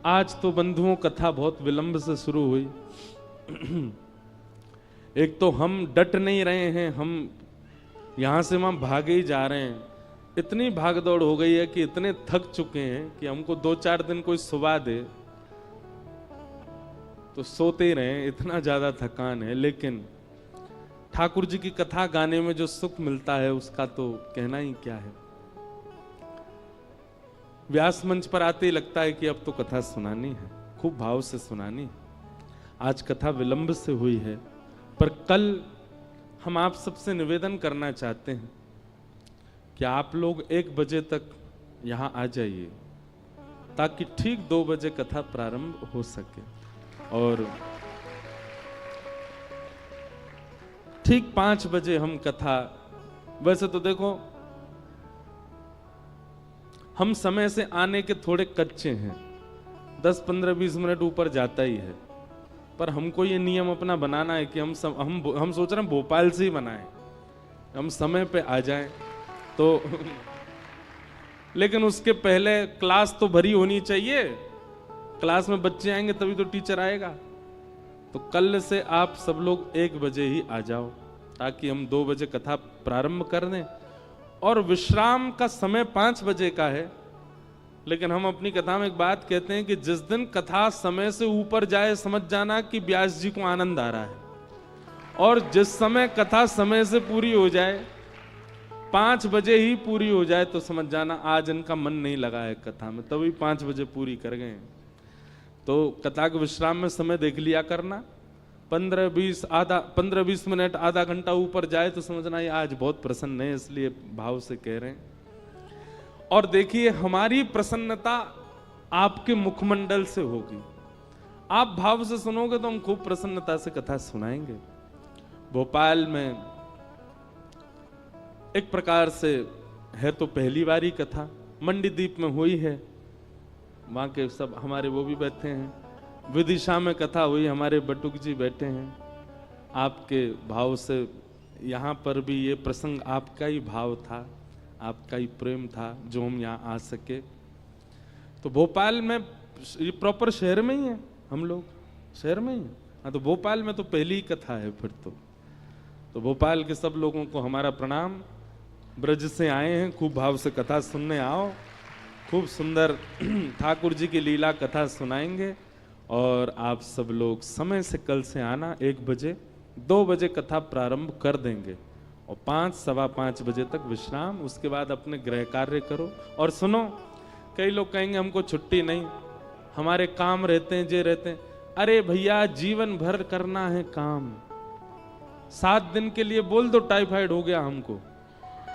आज तो बंधुओं कथा बहुत विलंब से शुरू हुई। एक तो हम डट नहीं रहे हैं, हम यहां से वहां भागे ही जा रहे हैं। इतनी भागदौड़ हो गई है कि इतने थक चुके हैं कि हमको 2-4 दिन कोई सुबह दे तो सोते ही रहे, इतना ज्यादा थकान है। लेकिन ठाकुर जी की कथा गाने में जो सुख मिलता है उसका तो कहना ही क्या है। व्यास मंच पर आते ही लगता है कि अब तो कथा सुनानी है, खूब भाव से सुनानी है। आज कथा विलंब से हुई है, पर कल हम आप सबसे निवेदन करना चाहते हैं कि आप लोग 1 बजे तक यहां आ जाइए, ताकि ठीक 2 बजे कथा प्रारंभ हो सके। और ठीक 5 बजे हम कथा, वैसे तो देखो हम समय से आने के थोड़े कच्चे हैं, 10, 15, 20 मिनट ऊपर जाता ही है। पर हमको ये नियम अपना बनाना है कि हम सोच रहे हैं भोपाल से ही बनाएं, हम समय पे आ जाएं। तो लेकिन उसके पहले क्लास तो भरी होनी चाहिए, क्लास में बच्चे आएंगे तभी तो टीचर आएगा। तो कल से आप सब लोग 1 बजे ही आ जाओ, ताकि हम 2 बजे कथा प्रारंभ कर दें। और विश्राम का समय 5 बजे का है, लेकिन हम अपनी कथा में एक बात कहते हैं कि जिस दिन कथा समय से ऊपर जाए, समझ जाना कि व्यास जी को आनंद आ रहा है। और जिस समय कथा समय से पूरी हो जाए, 5 बजे ही पूरी हो जाए, तो समझ जाना आज इनका मन नहीं लगा है कथा में, तभी 5 बजे पूरी कर गए। तो कथा के विश्राम में समय देख लिया करना, 15-20 मिनट, आधा घंटा ऊपर जाए तो समझना ये आज बहुत प्रसन्न है, इसलिए भाव से कह रहे हैं। और देखिए हमारी प्रसन्नता आपके मुखमंडल से होगी। आप भाव से सुनोगे तो हम खूब प्रसन्नता से कथा सुनाएंगे। भोपाल में एक प्रकार से है तो पहली बारी कथा, मंडीदीप में हुई है, वहाँ के सब हमारे वो भी बैठे हैं। विदिशा में कथा हुई, हमारे बटुक जी बैठे हैं। आपके भाव से यहाँ पर भी ये प्रसंग आपका ही भाव था, आपका ही प्रेम था जो हम यहाँ आ सके। तो भोपाल में, ये प्रॉपर शहर में ही है, हम लोग शहर में ही हैं। हाँ, तो भोपाल में तो पहली ही कथा है फिर तो भोपाल के सब लोगों को हमारा प्रणाम। ब्रज से आए हैं, खूब भाव से कथा सुनने आओ। खूब सुंदर ठाकुर जी की लीला कथा सुनाएंगे और आप सब लोग समय से कल से आना। 1 बजे 2 बजे कथा प्रारंभ कर देंगे और 5 सवा 5 बजे तक विश्राम। उसके बाद अपने गृह कार्य करो। और सुनो, कई लोग कहेंगे हमको छुट्टी नहीं, हमारे काम रहते हैं, जे रहते हैं। अरे भैया, जीवन भर करना है काम। 7 दिन के लिए बोल दो टाइफाइड हो गया हमको,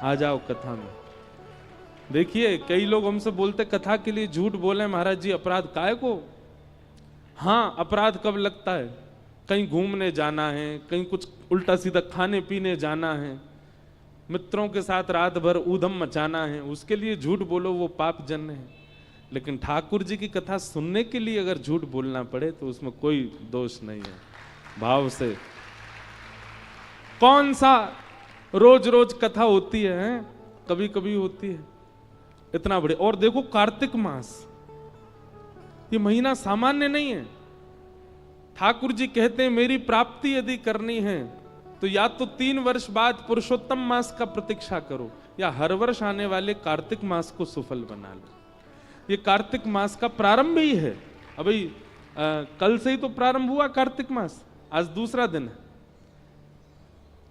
आ जाओ कथा में। देखिए, कई लोग हमसे बोलते कथा के लिए झूठ बोले महाराज जी, अपराध काहे को। हाँ, अपराध कब लगता है, कहीं घूमने जाना है, कहीं कुछ उल्टा सीधा खाने पीने जाना है, मित्रों के साथ रात भर ऊधम मचाना है, उसके लिए झूठ बोलो, वो पाप जन्य है। लेकिन ठाकुर जी की कथा सुनने के लिए अगर झूठ बोलना पड़े तो उसमें कोई दोष नहीं है। भाव से कौन सा रोज रोज कथा होती है, कभी कभी होती है, इतना बड़े। और देखो, कार्तिक मास, ये महीना सामान्य नहीं है। ठाकुर जी कहते हैं मेरी प्राप्ति यदि करनी है तो या तो 3 वर्ष बाद पुरुषोत्तम मास का प्रतीक्षा करो, या हर वर्ष आने वाले कार्तिक मास को सफल बना लो। ये कार्तिक मास का प्रारंभ ही है। अभी कल से ही तो प्रारंभ हुआ कार्तिक मास, आज दूसरा दिन है।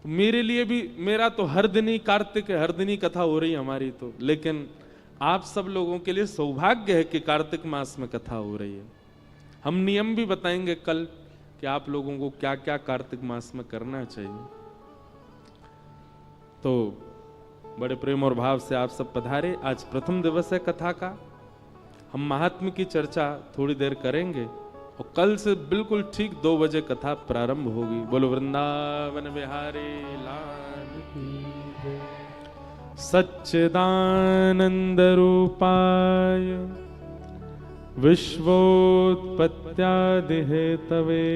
तो मेरे लिए भी, मेरा तो हर दिन ही कार्तिक है, हर दिन ही कथा हो रही है हमारी तो। लेकिन आप सब लोगों के लिए सौभाग्य है कि कार्तिक मास में कथा हो रही है। हम नियम भी बताएंगे कल कि आप लोगों को क्या क्या कार्तिक मास में करना चाहिए। तो बड़े प्रेम और भाव से आप सब पधारे। आज प्रथम दिवस है कथा का। हम महात्म्य की चर्चा थोड़ी देर करेंगे और कल से बिल्कुल ठीक 2 बजे कथा प्रारंभ होगी। बोलो वृंदावन बिहारी लाल की जय। सच्चिदानंद रूपाय विश्वोत्पत्त्यादि हेतवे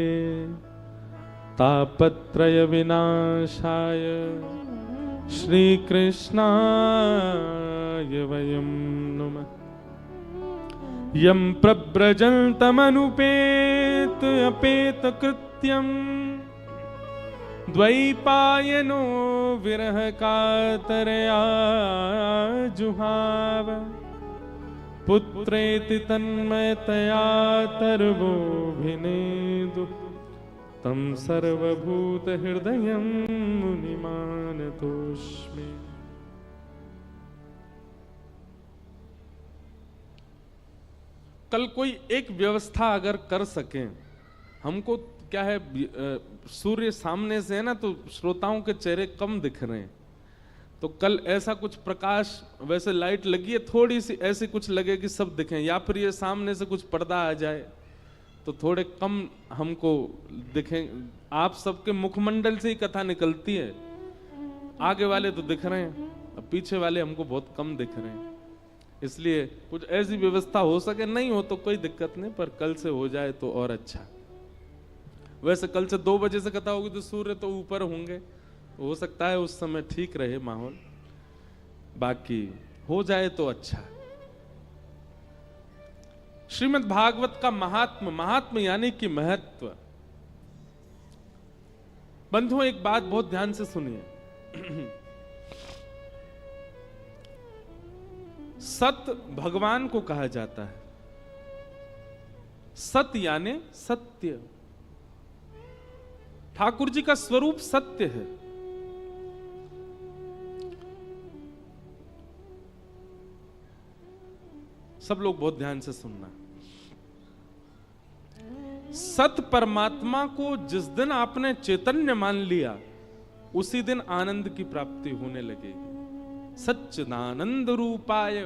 तापत्रय विनाशाय श्री कृष्णाय वयं नुमः। यं प्रव्रजन्तमनुपेत अपेत कृत्यं द्वैपायनो विरह कातरया जुहाव। पुत्रेति तन्मयतया तर्वोऽभिनेदुः तं सर्वभूत हृदयं मुनिमानतोऽस्मि। कल कोई एक व्यवस्था अगर कर सकें, हमको क्या है, सूर्य सामने से है ना, तो श्रोताओं के चेहरे कम दिख रहे हैं। तो कल ऐसा कुछ प्रकाश, वैसे लाइट लगी है थोड़ी सी, ऐसी कुछ लगे कि सब दिखें, या फिर ये सामने से कुछ पर्दा आ जाए तो थोड़े कम हमको दिखें। आप सबके मुखमंडल से ही कथा निकलती है। आगे वाले तो दिख रहे हैं, अब पीछे वाले हमको बहुत कम दिख रहे हैं। इसलिए कुछ ऐसी व्यवस्था हो सके, नहीं हो तो कोई दिक्कत नहीं, पर कल से हो जाए तो और अच्छा। वैसे कल से 2 बजे से कथा होगी तो सूर्य तो ऊपर होंगे, हो सकता है उस समय ठीक रहे माहौल, बाकी हो जाए तो अच्छा। श्रीमद् भागवत का महात्म, महात्म यानी कि महत्व। बंधुओं, एक बात बहुत ध्यान से सुनिए। सत भगवान को कहा जाता है। सत यानी सत्य। ठाकुर जी का स्वरूप सत्य है। सब लोग बहुत ध्यान से सुनना। सत परमात्मा को जिस दिन आपने चैतन्य मान लिया, उसी दिन आनंद की प्राप्ति होने लगेगी। सच्चिदानंद रूपाय।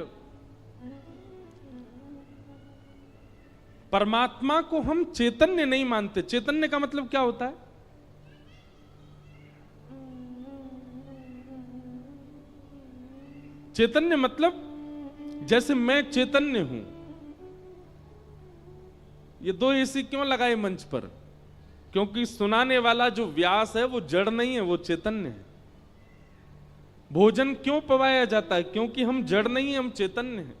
परमात्मा को हम चैतन्य नहीं मानते। चैतन्य का मतलब क्या होता है? चैतन्य मतलब जैसे मैं चैतन्य हूं। ये दो एसी क्यों लगाए मंच पर? क्योंकि सुनाने वाला जो व्यास है वो जड़ नहीं है, वो चैतन्य है। भोजन क्यों पवाया जाता है? क्योंकि हम जड़ नहीं है, हम चैतन्य हैं।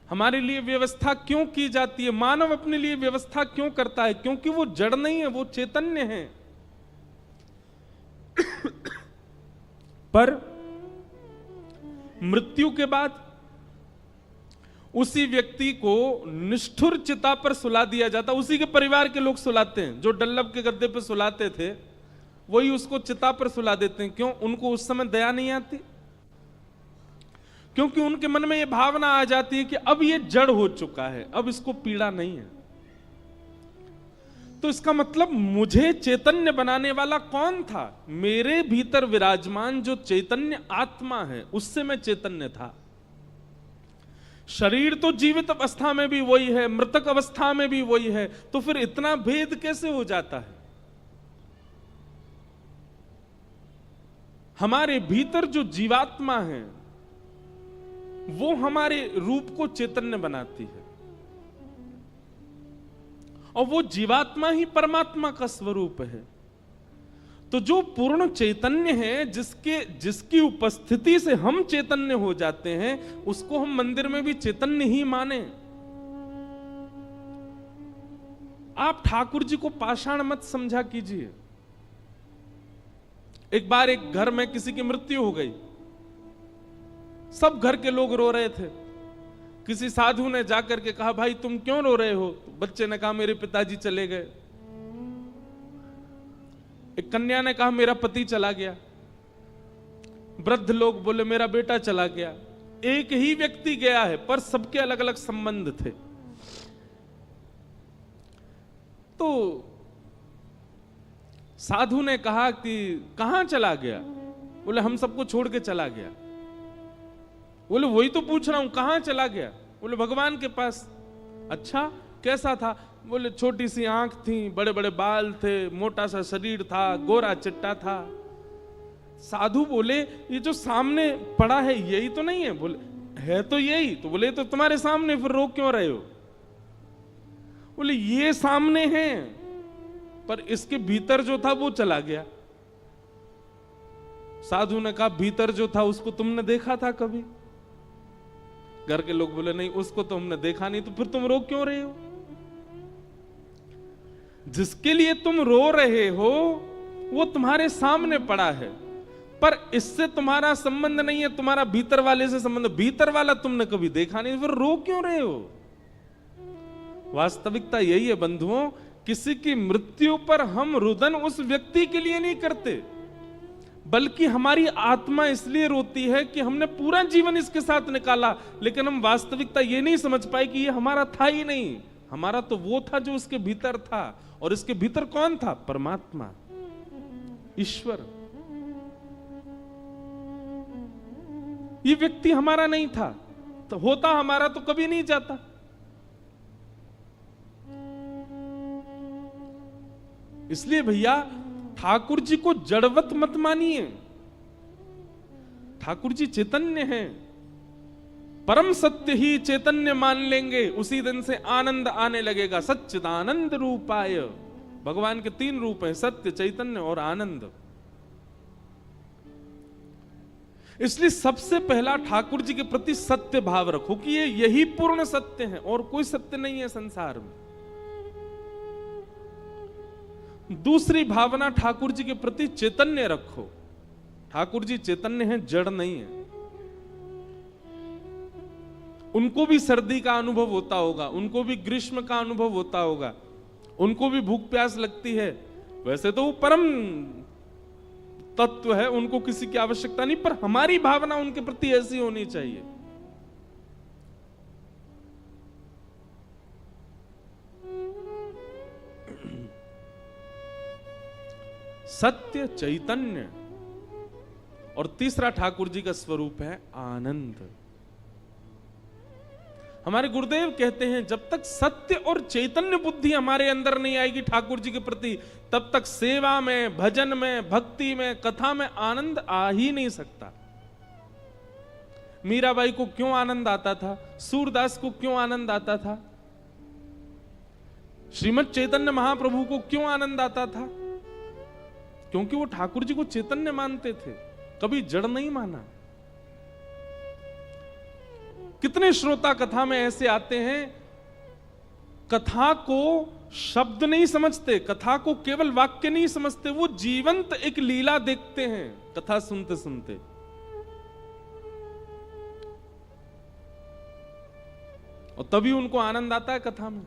हमारे लिए व्यवस्था क्यों की जाती है? मानव अपने लिए व्यवस्था क्यों करता है? क्योंकि वो जड़ नहीं है, वो चैतन्य है। पर मृत्यु के बाद उसी व्यक्ति को निष्ठुर चिता पर सुला दिया जाता। उसी के परिवार के लोग सुलाते हैं। जो डल्लब के गद्दे पर सुलाते थे वही उसको चिता पर सुला देते हैं। क्यों? उनको उस समय दया नहीं आती, क्योंकि उनके मन में यह भावना आ जाती है कि अब ये जड़ हो चुका है, अब इसको पीड़ा नहीं है। तो इसका मतलब मुझे चैतन्य बनाने वाला कौन था? मेरे भीतर विराजमान जो चैतन्य आत्मा है, उससे मैं चैतन्य था। शरीर तो जीवित अवस्था में भी वही है, मृतक अवस्था में भी वही है, तो फिर इतना भेद कैसे हो जाता है? हमारे भीतर जो जीवात्मा है वो हमारे रूप को चैतन्य बनाती है, और वो जीवात्मा ही परमात्मा का स्वरूप है। तो जो पूर्ण चैतन्य है, जिसकी उपस्थिति से हम चैतन्य हो जाते हैं, उसको हम मंदिर में भी चैतन्य ही माने। आप ठाकुर जी को पाषाण मत समझा कीजिए। एक बार एक घर में किसी की मृत्यु हो गई, सब घर के लोग रो रहे थे। किसी साधु ने जाकर के कहा, भाई तुम क्यों रो रहे हो? तो बच्चे ने कहा, मेरे पिताजी चले गए। एक कन्या ने कहा, मेरा पति चला गया। वृद्ध लोग बोले, मेरा बेटा चला गया। एक ही व्यक्ति गया है, पर सबके अलग अलग संबंध थे। तो साधु ने कहा कि कहां चला गया? बोले, हम सबको छोड़ के चला गया। बोले, वही तो पूछ रहा हूं, कहां चला गया? बोले, भगवान के पास। अच्छा, कैसा था? बोले, छोटी सी आंख थी, बड़े बड़े बाल थे, मोटा सा शरीर था, गोरा चिट्टा था। साधु बोले, ये जो सामने पड़ा है यही तो नहीं है? बोले, है तो यही। तो बोले, तो तुम्हारे सामने, फिर रो क्यों रहे हो? बोले, ये सामने है, पर इसके भीतर जो था वो चला गया। साधु ने कहा, भीतर जो था उसको तुमने देखा था कभी? घर के लोग बोले, नहीं, उसको तो हमने देखा नहीं। तो फिर तुम रो क्यों रहे हो? जिसके लिए तुम रो रहे हो वो तुम्हारे सामने पड़ा है, पर इससे तुम्हारा संबंध नहीं है, तुम्हारा भीतर वाले से संबंध। भीतर वाला तुमने कभी देखा नहीं, फिर रो क्यों रहे हो? वास्तविकता यही है बंधुओं, किसी की मृत्यु पर हम रुदन उस व्यक्ति के लिए नहीं करते, बल्कि हमारी आत्मा इसलिए रोती है कि हमने पूरा जीवन इसके साथ निकाला, लेकिन हम वास्तविकता ये नहीं समझ पाए कि ये हमारा था ही नहीं। हमारा तो वो था जो उसके भीतर था, और इसके भीतर कौन था? परमात्मा, ईश्वर। ये व्यक्ति हमारा नहीं था, तो होता हमारा तो कभी नहीं जाता। इसलिए भैया, ठाकुर जी को जड़वत मत मानिए। ठाकुर जी चैतन्य हैं, परम सत्य ही चैतन्य मान लेंगे, उसी दिन से आनंद आने लगेगा। सच्चिदानंद रूपाय, भगवान के 3 रूप हैं, सत्य, चैतन्य और आनंद। इसलिए सबसे पहला ठाकुर जी के प्रति सत्य भाव रखो कि ये यही पूर्ण सत्य है, और कोई सत्य नहीं है संसार में। दूसरी भावना, ठाकुर जी के प्रति चैतन्य रखो। ठाकुर जी चैतन्य हैं, जड़ नहीं है। उनको भी सर्दी का अनुभव होता होगा, उनको भी ग्रीष्म का अनुभव होता होगा, उनको भी भूख प्यास लगती है। वैसे तो वो परम तत्व है, उनको किसी की आवश्यकता नहीं, पर हमारी भावना उनके प्रति ऐसी होनी चाहिए। सत्य, चैतन्य, और तीसरा ठाकुर जी का स्वरूप है आनंद। हमारे गुरुदेव कहते हैं, जब तक सत्य और चैतन्य बुद्धि हमारे अंदर नहीं आएगी ठाकुर जी के प्रति, तब तक सेवा में, भजन में, भक्ति में, कथा में आनंद आ ही नहीं सकता। मीराबाई को क्यों आनंद आता था, सूरदास को क्यों आनंद आता था, श्रीमद् चैतन्य महाप्रभु को क्यों आनंद आता था? क्योंकि वो ठाकुर जी को चैतन्य मानते थे, कभी जड़ नहीं माना। कितने श्रोता कथा में ऐसे आते हैं, कथा को शब्द नहीं समझते, कथा को केवल वाक्य नहीं समझते, वो जीवंत एक लीला देखते हैं कथा सुनते सुनते। और तभी उनको आनंद आता है कथा में।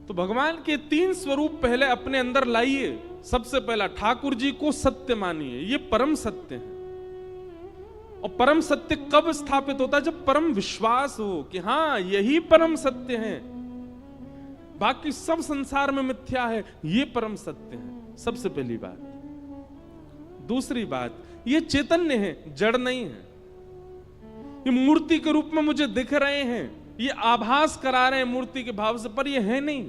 तो भगवान के 3 स्वरूप पहले अपने अंदर लाइए। सबसे पहला, ठाकुर जी को सत्य मानिए, ये परम सत्य है। और परम सत्य कब स्थापित होता है? जब परम विश्वास हो कि हां यही परम सत्य है, बाकी सब संसार में मिथ्या है, ये परम सत्य है। सबसे पहली बात। दूसरी बात, ये चैतन्य है, जड़ नहीं है। ये मूर्ति के रूप में मुझे दिख रहे हैं, ये आभास करा रहे हैं मूर्ति के भाव से, पर ये है नहीं।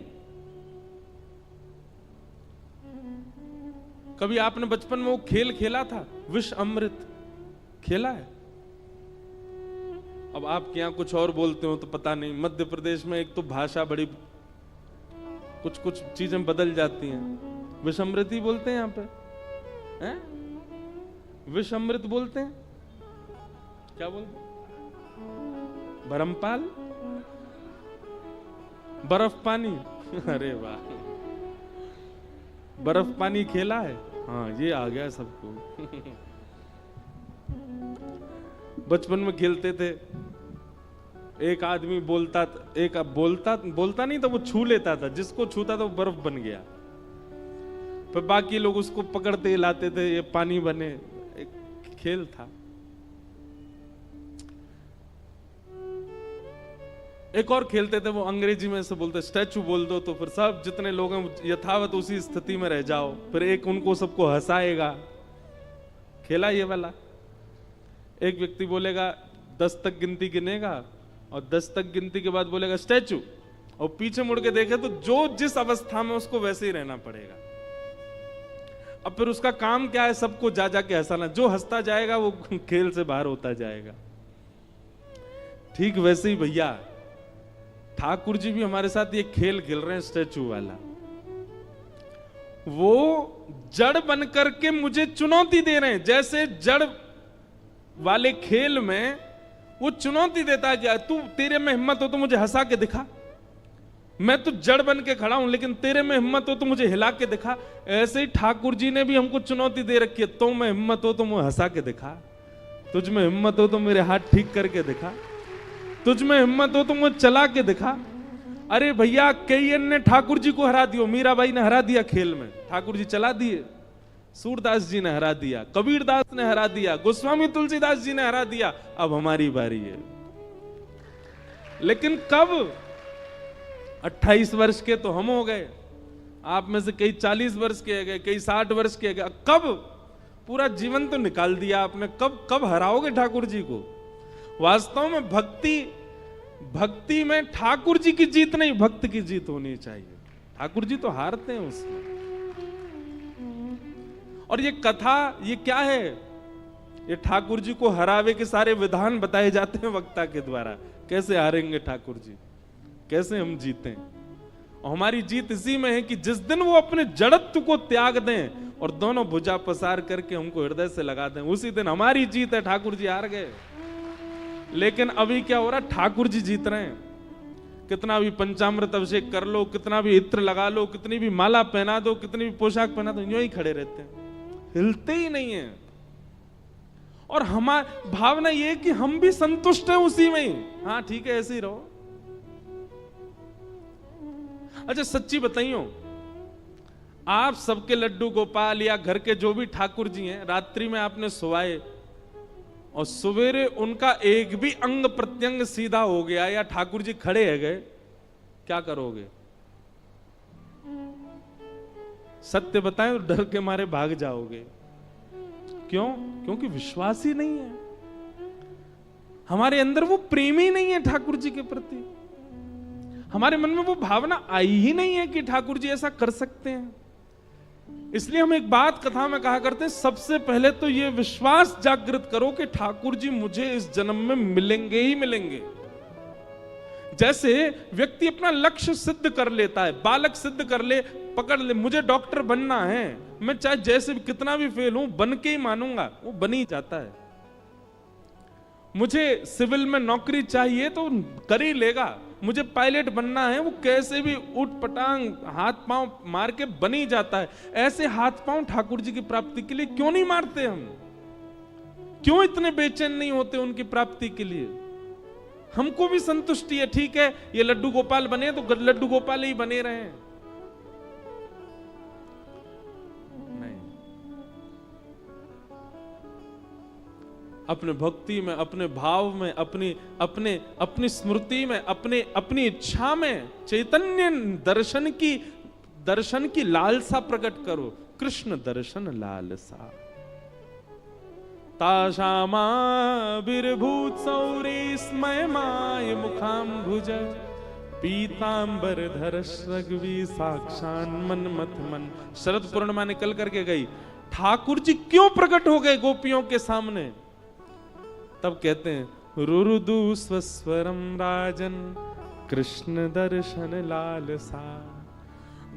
कभी आपने बचपन में वो खेल खेला था, विष अमृत खेला है? अब आपके यहां कुछ और बोलते हो तो पता नहीं। मध्य प्रदेश में एक तो भाषा बड़ी, कुछ कुछ चीजें बदल जाती हैं। विष अमृत ही बोलते हैं यहां पे, हैं? विष अमृत बोलते हैं, क्या बोलते हैं? बरमपाल, बर्फ पानी। अरे वाह, बर्फ पानी खेला है? हाँ, ये आ गया सबको। बचपन में खेलते थे, एक आदमी बोलता, एक बोलता नहीं था, वो छू लेता था, जिसको छूता था वो बर्फ बन गया। फिर बाकी लोग उसको पकड़ते लाते थे, ये पानी बने। एक खेल था। एक और खेलते थे, वो अंग्रेजी में से बोलते, स्टैचू बोल दो तो फिर सब जितने लोग हैं यथावत उसी स्थिति में रह जाओ, फिर एक उनको सबको हंसाएगा। खेला ये वाला? एक व्यक्ति बोलेगा 10 तक गिनती गिनेगा, और 10 तक गिनती के बाद बोलेगा स्टैचू, और पीछे मुड़ के देखे तो जो जिस अवस्था में उसको वैसे ही रहना पड़ेगा। अब फिर उसका काम क्या है? सबको जा जाके हंसाना। जो हंसता जाएगा वो खेल से बाहर होता जाएगा। ठीक वैसे ही भैया ठाकुर जी भी हमारे साथ ये खेल खेल रहे हैं, स्टैचू वाला। वो जड़ बन करके मुझे चुनौती दे रहे हैं। जैसे जड़ वाले खेल में वो चुनौती देता है कि तू, तेरे में हिम्मत हो तो मुझे हंसा के दिखा। मैं तो जड़ बन के खड़ा हूं, लेकिन तेरे में हिम्मत हो तो मुझे हिला के दिखा। ऐसे ही ठाकुर जी ने भी हमको चुनौती दे रखी है, तो में हिम्मत हो तो मुझे हंसा के दिखा, तुझ में हिम्मत हो तो मेरे हाथ ठीक करके दिखा, तुझ में हिम्मत हो तो मुझे चला के दिखा। अरे भैया, कई ने ठाकुर जी को हरा दिया। मीराबाई ने हरा दिया खेल में, ठाकुर जी चला दिए। सूरदास जी ने हरा दिया, कबीरदास ने हरा दिया, गोस्वामी तुलसीदास जी ने हरा दिया। अब हमारी बारी है। लेकिन कब? 28 वर्ष के तो हम हो गए, आप में से कई 40 वर्ष के गए, कई 60 वर्ष के गए। कब? पूरा जीवन तो निकाल दिया आपने। कब हराओगे ठाकुर जी को? वास्तव में भक्ति में ठाकुर जी की जीत नहीं, भक्त की जीत होनी चाहिए। ठाकुर जी तो हारते हैं उसमें। और ये कथा, ये क्या है? ये ठाकुर जी को हरावे के सारे विधान बताए जाते हैं वक्ता के द्वारा। कैसे हारेंगे ठाकुर जी, कैसे हम जीतें। और हमारी जीत इसी में है कि जिस दिन वो अपने जड़त्व को त्याग दें और दोनों भुजा पसार करके हमको हृदय से लगा दें, उसी दिन हमारी जीत है। ठाकुर जी हार गए। लेकिन अभी क्या हो रहा है? ठाकुर जी जीत रहे हैं। कितना भी पंचामृत अभिषेक कर लो, कितना भी इत्र लगा लो, कितनी भी माला पहना दो, कितनी भी पोशाक पहना दो, यूं ही खड़े रहते हैं, हिलते ही नहीं है। और हमारी भावना ये है कि हम भी संतुष्ट हैं उसी में ही। हाँ ठीक है, ऐसे ही रहो। अच्छा सच्ची बताइयो, आप सबके लड्डू गोपाल या घर के जो भी ठाकुर जी हैं, रात्रि में आपने सुवाए और सवेरे उनका एक भी अंग प्रत्यंग सीधा हो गया या ठाकुर जी खड़े है गए, क्या करोगे? सत्य बताएं तो डर के मारे भाग जाओगे। क्यों? क्योंकि विश्वास ही नहीं है हमारे अंदर, वो प्रेम ही नहीं है ठाकुर जी के प्रति। हमारे मन में वो भावना आई ही नहीं है कि ठाकुर जी ऐसा कर सकते हैं। इसलिए हम एक बात कथा में कहा करते हैं, सबसे पहले तो ये विश्वास जागृत करो कि ठाकुर जी मुझे इस जन्म में मिलेंगे ही मिलेंगे। जैसे व्यक्ति अपना लक्ष्य सिद्ध कर लेता है, बालक सिद्ध कर ले, पकड़ ले, मुझे डॉक्टर बनना है, मैं चाहे जैसे भी कितना भी फेल हूं बन के ही मानूंगा, वो बन ही जाता है। मुझे सिविल में नौकरी चाहिए तो कर ही लेगा, मुझे पायलट बनना है, वो कैसे भी उठ पटांग हाथ पांव मार के बन ही जाता है। ऐसे हाथ पांव ठाकुर जी की प्राप्ति के लिए क्यों नहीं मारते हम? क्यों इतने बेचैन नहीं होते उनकी प्राप्ति के लिए? हमको भी संतुष्टि है, ठीक है ये लड्डू गोपाल बने तो लड्डू गोपाल ही बने रहे। नहीं, अपने भक्ति में, अपने भाव में, अपनी स्मृति में, अपनी इच्छा में चैतन्य दर्शन की लालसा प्रकट करो। कृष्ण दर्शन लालसा ताशामा विर्भूत सौरे स्मय माय मुखाम्भुज पीतांबर धर रघुवी साक्षान मन्मथ मन। शरद पूर्णिमा निकल करके गई, ठाकुर जी क्यों प्रकट हो गए गोपियों के सामने? तब कहते हैं रुरुदु स्वस्वरम राजन कृष्ण दर्शन लालसा।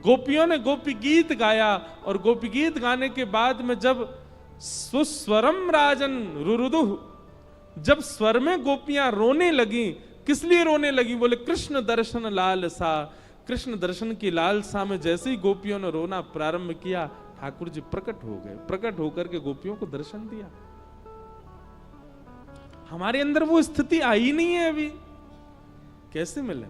गोपियों ने गोपी गीत गाया और गोपी गीत गाने के बाद में जब सुस्वरम राजन रुरुदु, जब स्वर में गोपियां रोने लगी, किस लिए रोने लगी? बोले कृष्ण दर्शन लालसा। कृष्ण दर्शन की लालसा में जैसे ही गोपियों ने रोना प्रारंभ किया, ठाकुर जी प्रकट हो गए। प्रकट होकर के गोपियों को दर्शन दिया। हमारे अंदर वो स्थिति आई नहीं है अभी, कैसे मिले?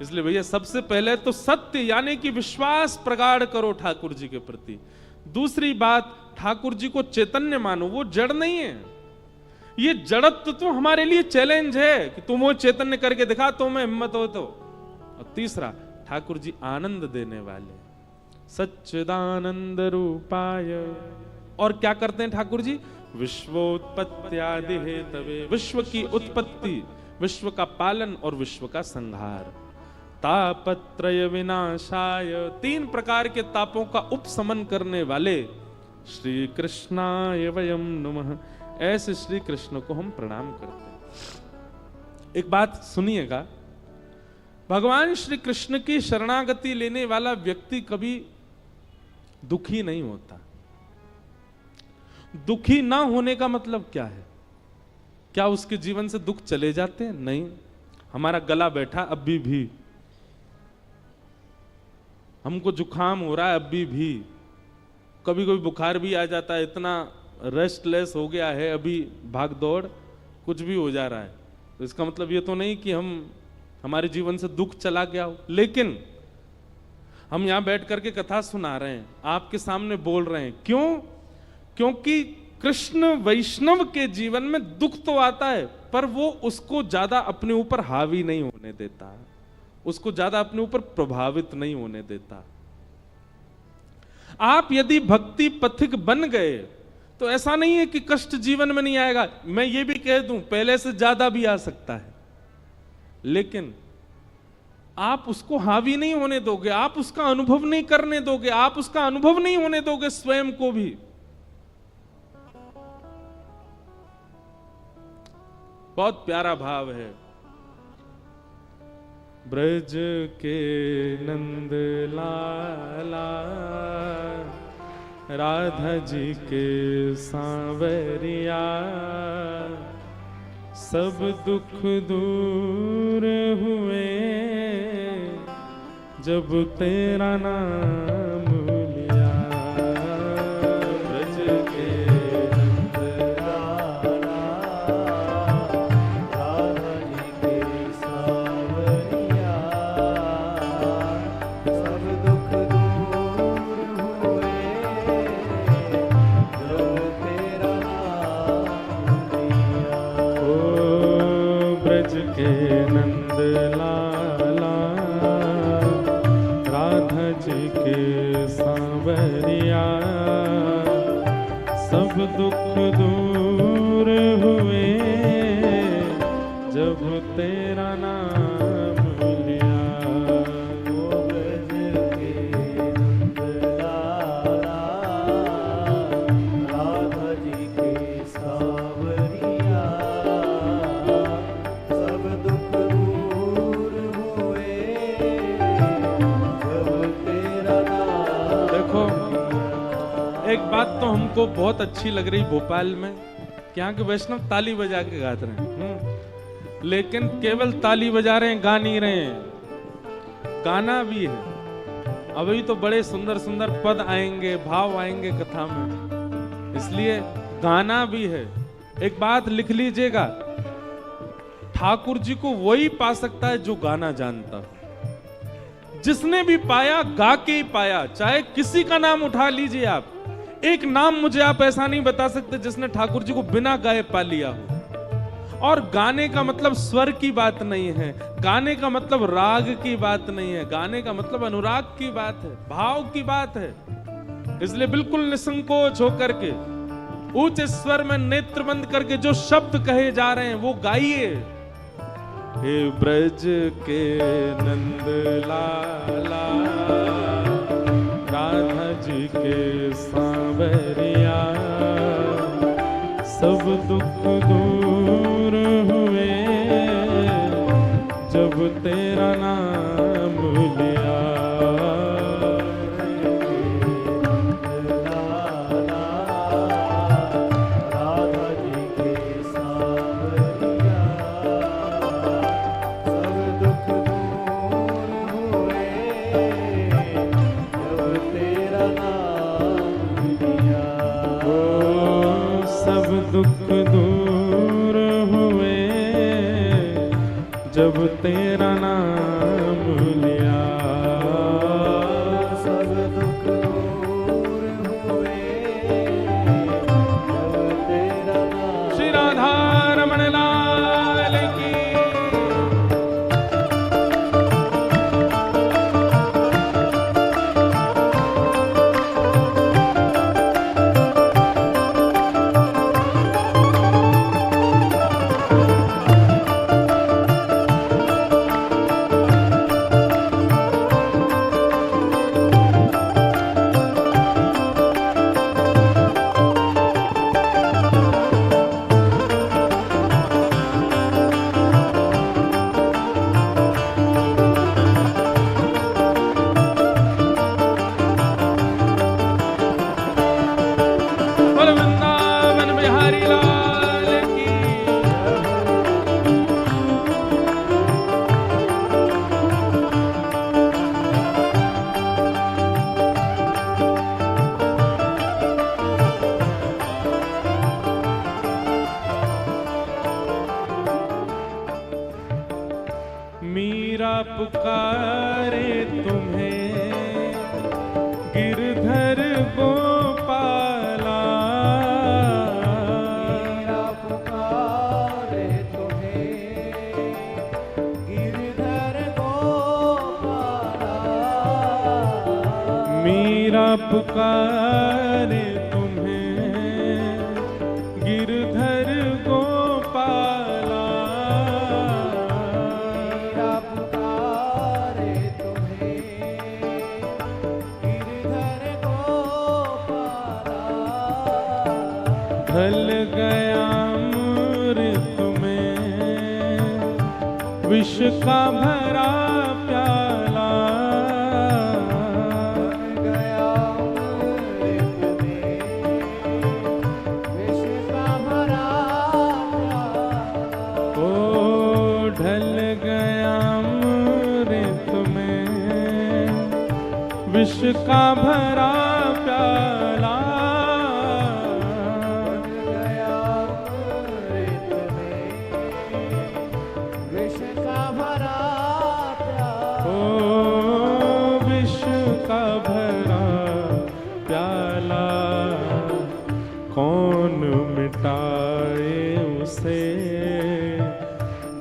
इसलिए भैया सबसे पहले तो सत्य यानी कि विश्वास प्रगाढ़ करो ठाकुर जी के प्रति। दूसरी बात, ठाकुर जी को चैतन्य मानो, वो जड़ नहीं है। ये जड़त्व तो हमारे लिए चैलेंज है कि तुम वो चैतन्य करके दिखा, तो मैं हिम्मत हो तो। और तीसरा, ठाकुर जी आनंद देने वाले, सच्चिदानंद रूपाय। और क्या करते हैं ठाकुर जी? विश्वोत्पत्त्यादि हेतवे, विश्व की उत्पत्ति, विश्व का पालन और विश्व का संहार। तापत्रय विनाशाय, 3 प्रकार के तापों का उपशमन करने वाले श्री कृष्णाय वयम नमः। ऐसे श्री कृष्ण को हम प्रणाम करते हैं। एक बात सुनिएगा, भगवान श्री कृष्ण की शरणागति लेने वाला व्यक्ति कभी दुखी नहीं होता। दुखी ना होने का मतलब क्या है? क्या उसके जीवन से दुख चले जाते हैं? नहीं। हमारा गला बैठा अभी भी, हमको जुकाम हो रहा है अभी भी, कभी कभी बुखार भी आ जाता है, इतना रेस्टलेस हो गया है अभी, भाग दौड़ कुछ भी हो जा रहा है। तो इसका मतलब ये तो नहीं कि हमारे जीवन से दुख चला गया हो। लेकिन हम यहां बैठ करके कथा सुना रहे हैं, आपके सामने बोल रहे हैं, क्यों? क्योंकि कृष्ण वैष्णव के जीवन में दुख तो आता है, पर वो उसको ज्यादा अपने ऊपर हावी नहीं होने देता, उसको ज्यादा अपने ऊपर प्रभावित नहीं होने देता। आप यदि भक्ति पथिक बन गए तो ऐसा नहीं है कि कष्ट जीवन में नहीं आएगा। मैं ये भी कह दूं, पहले से ज्यादा भी आ सकता है, लेकिन आप उसको हावी नहीं होने दोगे, आप उसका अनुभव नहीं करने दोगे, आप उसका अनुभव नहीं होने दोगे स्वयं को भी। बहुत प्यारा भाव है। ब्रज के नंद लाला राधा जी के सांवरिया, सब दुख दूर हुए जब तेरा नाम लिया। ब्रज के नंद लाला राधा जी के सांवरिया, सब दुख दूर हुए जब तेरा नाम लिया। ओ ब्रज के नंद लाला राधा जी के सांवरिया, सब दुख दूर हुए जब तेरा नाम लिया। ओ ब्रज के नंद लाला बात तो हमको बहुत अच्छी लग रही भोपाल में, यहाँ के वैष्णव ताली बजा के गाते रहे लेकिन केवल ताली बजा रहे हैं, गा नहीं रहे हैं। गाना भी है। अभी तो बड़े सुंदर सुंदर पद आएंगे, भाव आएंगे कथा में, इसलिए गाना भी है। एक बात लिख लीजिएगा, ठाकुर जी को वही पा सकता है जो गाना जानता है। जिसने भी पाया गा के ही पाया। चाहे किसी का नाम उठा लीजिए आप, एक नाम मुझे आप ऐसा नहीं बता सकते जिसने ठाकुर जी को बिना गाए पा लिया हो। और गाने का मतलब स्वर की बात नहीं है, गाने का मतलब राग की बात नहीं है, गाने का मतलब अनुराग की बात है, भाव की बात है। इसलिए बिल्कुल निसंकोच होकर के उच्च स्वर में नेत्र बंद करके जो शब्द कहे जा रहे हैं वो गाइए। हे ब्रज के नंद लाला, राधा जी के सांवरिया, सब दुख दूर हुए जब तेरा नाम लिया। राधा जी के सांवरिया, सब दुख दूर हुए जब तेरा नाम लिया। सब दुख दूर हुए जब तेरा नाम लिया। सब दुख दूर हुए जब तेरा नाम। श्री राधा रमण लाल की। बोल वृंदावन बिहारी लाल की। मीरा पुकारे तुम्हें गिरधर गोपाला। मेरा पुकारे तुम्हें गिरधर गोपाला। मीरा पुकारे तुम्हें गिरधर गोपाला। मेरा पुकारे तुम्हें गिरधर गोपाला। ढल गया अमृत में विष का भरा प्याला। बन गया अमृत में विष का भरा प्याला। ओ ढल गया अमृत में विष का भरा प्याला। बन गया अमृत में विष का भरा प्याला। ओ विष का भरा प्याला, कौन मिटाए उसे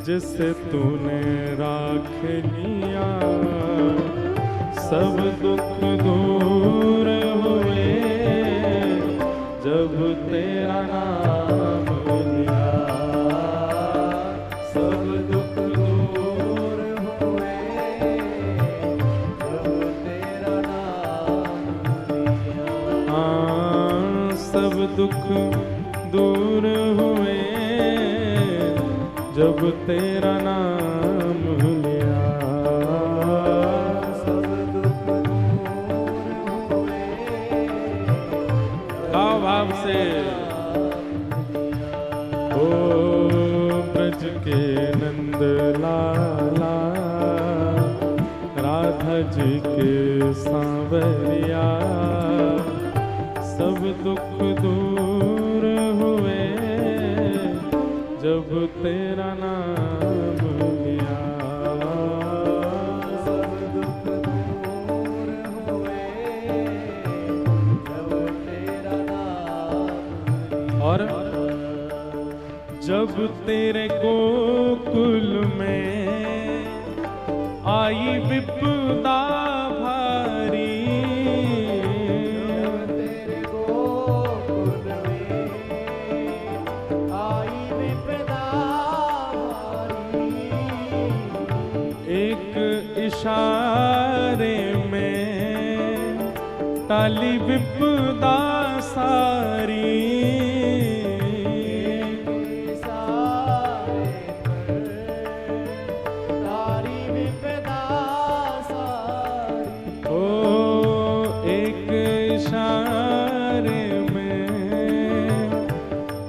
जिसे तूने राख लिया। सब दुख दूर हुए जब तेरा नाम लिया। सब दुख दूर हुए जब तेरा नाम लिया। हाँ, सब दुख दूर हुए जब तेरा नाम लिया। सब दुख दूर हुए गाओ ओ ब्रज के नंद लाला राधा जी के सांवरिया सब दुख दूर हुए जब तेरा नाम लिया। सब दुख दूर हुए जब तेरा नाम और जब तेरे गोकुल में आई विपदा भारी तेरे गोकुल में आई विपदा भारी एक इशारे में टाली विपदा सारी सारे पर तारी विपदा सारी ओ एक इशारे में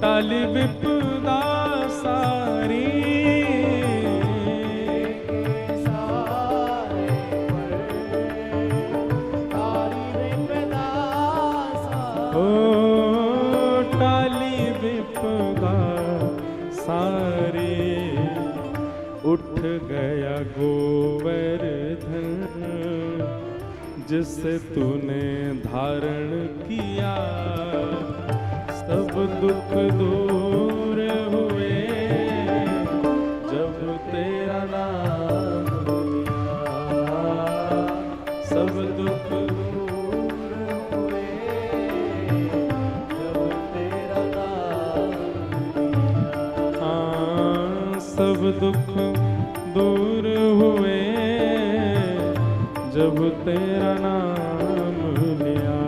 टाली विपदा सारी सारे पर तारी विपदा ओ सारी टाली विपदा सारी उठ गया गोवर्धन जिसे तूने धारण किया सब दुख दूर हुए जब तेरा नाम लिया। सब दुख दूर हुए जब तेरा नाम हाँ, सब दुख दूर हुए जब तेरा नाम लिया।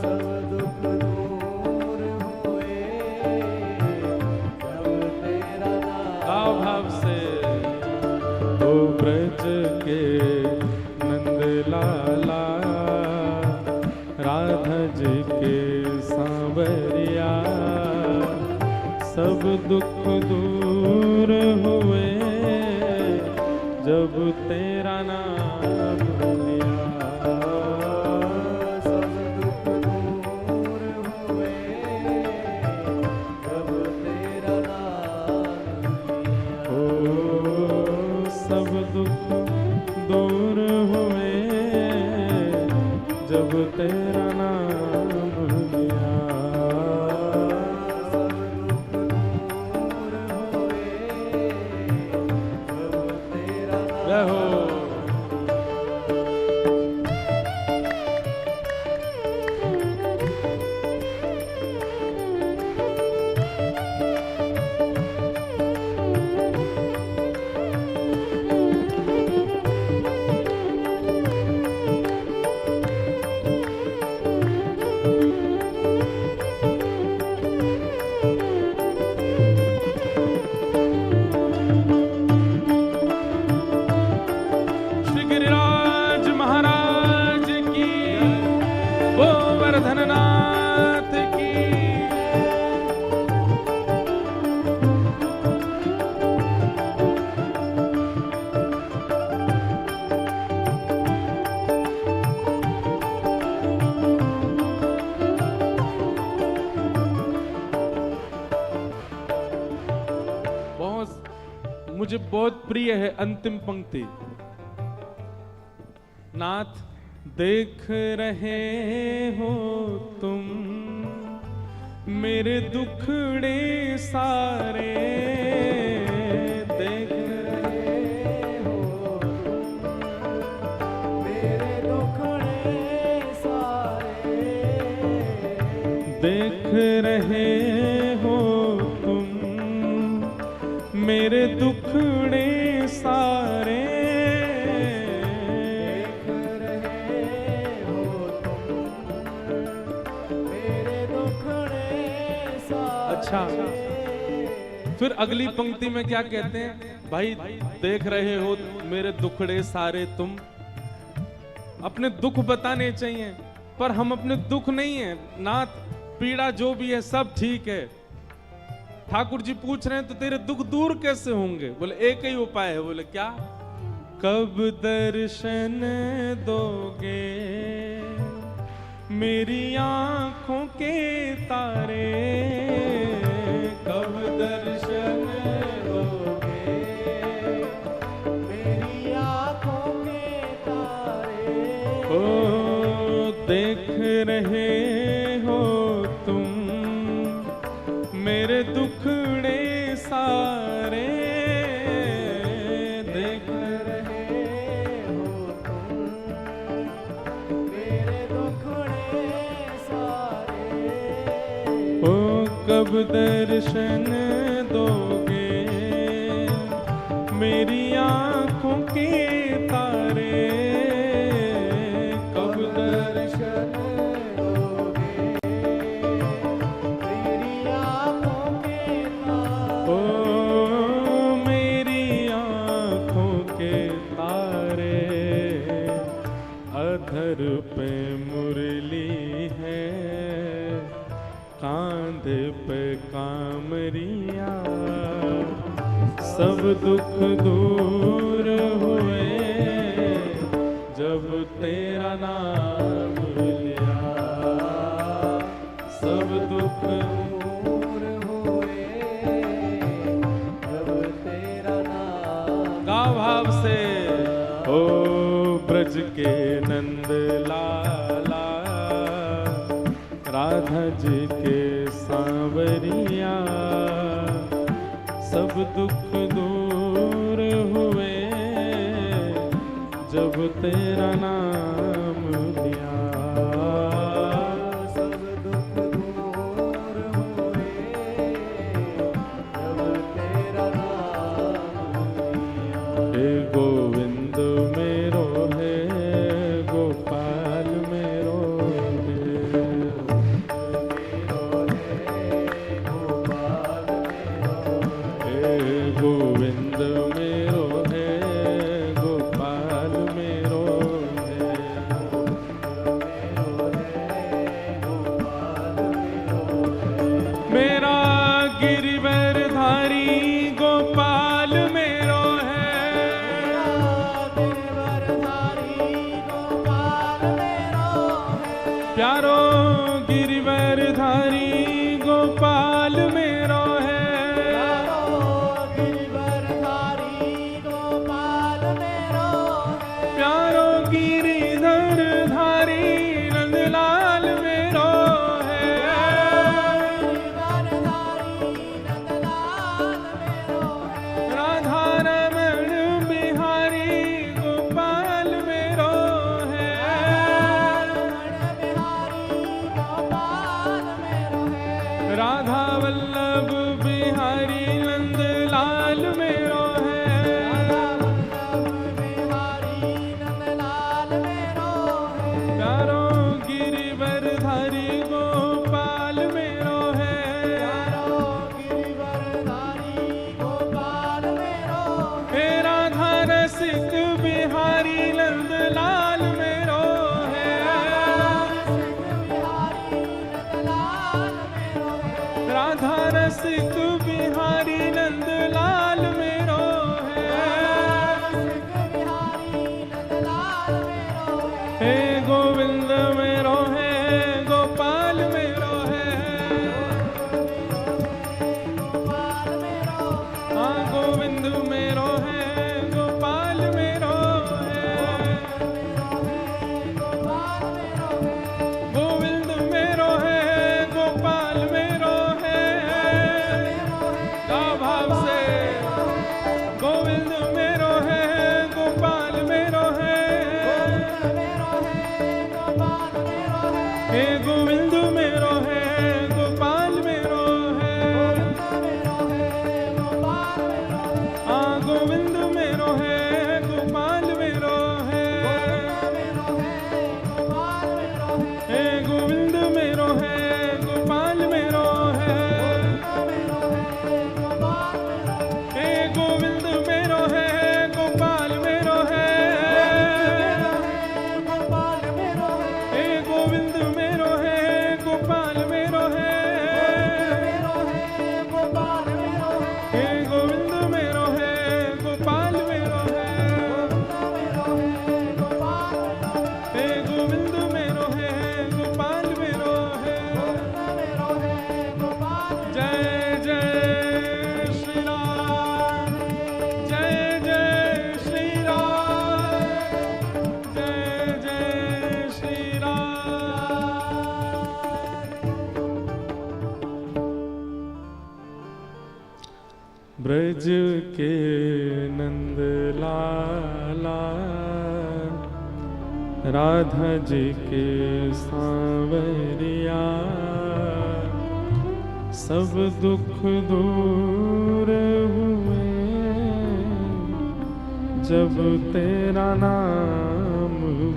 सब दुख दूर हुए जब तेरा आओ नाम भाव से ओ ब्रज के नंद लाला राधा जी के सांवरिया सब दुख दूर हुए जब तेरा नाम लिया। सब दुख दूर हुए जब तेरा नाम ओ सब दुख दूर हुए जब तेरा नाम लिया। सब दुख दूर हुए जब तेरा जय हो। श्री गिरिराज महाराज की गोवर्धन नाथ की मुझे बहुत प्रिय है अंतिम पंक्ति। नाथ देख रहे हो तुम मेरे दुखड़े सारे, देख रहे हो मेरे दुखड़े सारे, देख रहे हो तुम मेरे दुखड़े सारे, देख रहे हो तुम मेरे दुखड़े सारे। अच्छा, फिर अगली पंक्ति में क्या कहते हैं? भाई देख रहे हो मेरे दुखड़े सारे तुम। अपने दुख बताने चाहिए, पर हम अपने दुख नहीं है नाथ, पीड़ा जो भी है सब ठीक है, ठाकुर जी पूछ रहे हैं तो तेरे दुख दूर कैसे होंगे? बोले एक ही उपाय है। बोले क्या? कब दर्शन दोगे मेरी आंखों के तारे, कब दर्शन दोगे मेरी आंखों के तारे। ओ देख रहे हो तुम मेरे दुखड़े सारे, देख रहे हो तुम मेरे दुखड़े सारे। ओ कब दर्शन दोगे मेरी आंखों के तारे, कब दर्शन दोगे मेरी आंखों के तारे। ओ मेरी आंखों के तारे, अधर पे मुरली है कांधे पे कामरिया, सब दुख दूर हुए जब तेरा नाम लिया, सब दुख दूर हुए जब तेरा नाम। का भाव से ओ ब्रज के नंद लाला, राधा जी के सांवरिया, सब दुख दूर हुए जब तेरा नाम लिया, सब दुख दूर हुए जब तेरा नाम लिया। हे गोविंद मेरो है गोपाल मेरो है, हे गोविंद मेरो है गोपाल मेरो है, मेरा गिरिवरधारी गोपाल मेरो है, प्यारो गिरिवरधारी गोपाल मेरो है, प्यारो गिरिधर धारी नंदलाल मेरो है, राधा रमण बिहारी गोपाल मेरो है, राधा वल्लभ बिहारी नंदलाल मेरो है, प्यारो गिरिवरधारी गोपाल मेरो है, हे राधा रसिक बिहारी नंदलाल मेरो है, राधा रसिक बिहारी नंदलाल मेरो है, हे गोविंद मेरो है गोपाल मेरो है, हाँ गोविंद मेरो है गोपाल मेरो है, गोविंद मेरो है गोपाल मेरो है, ब्रज के नंद लाला, राधा जी के सांवरिया, सब दुख दूर हुए जब तेरा नाम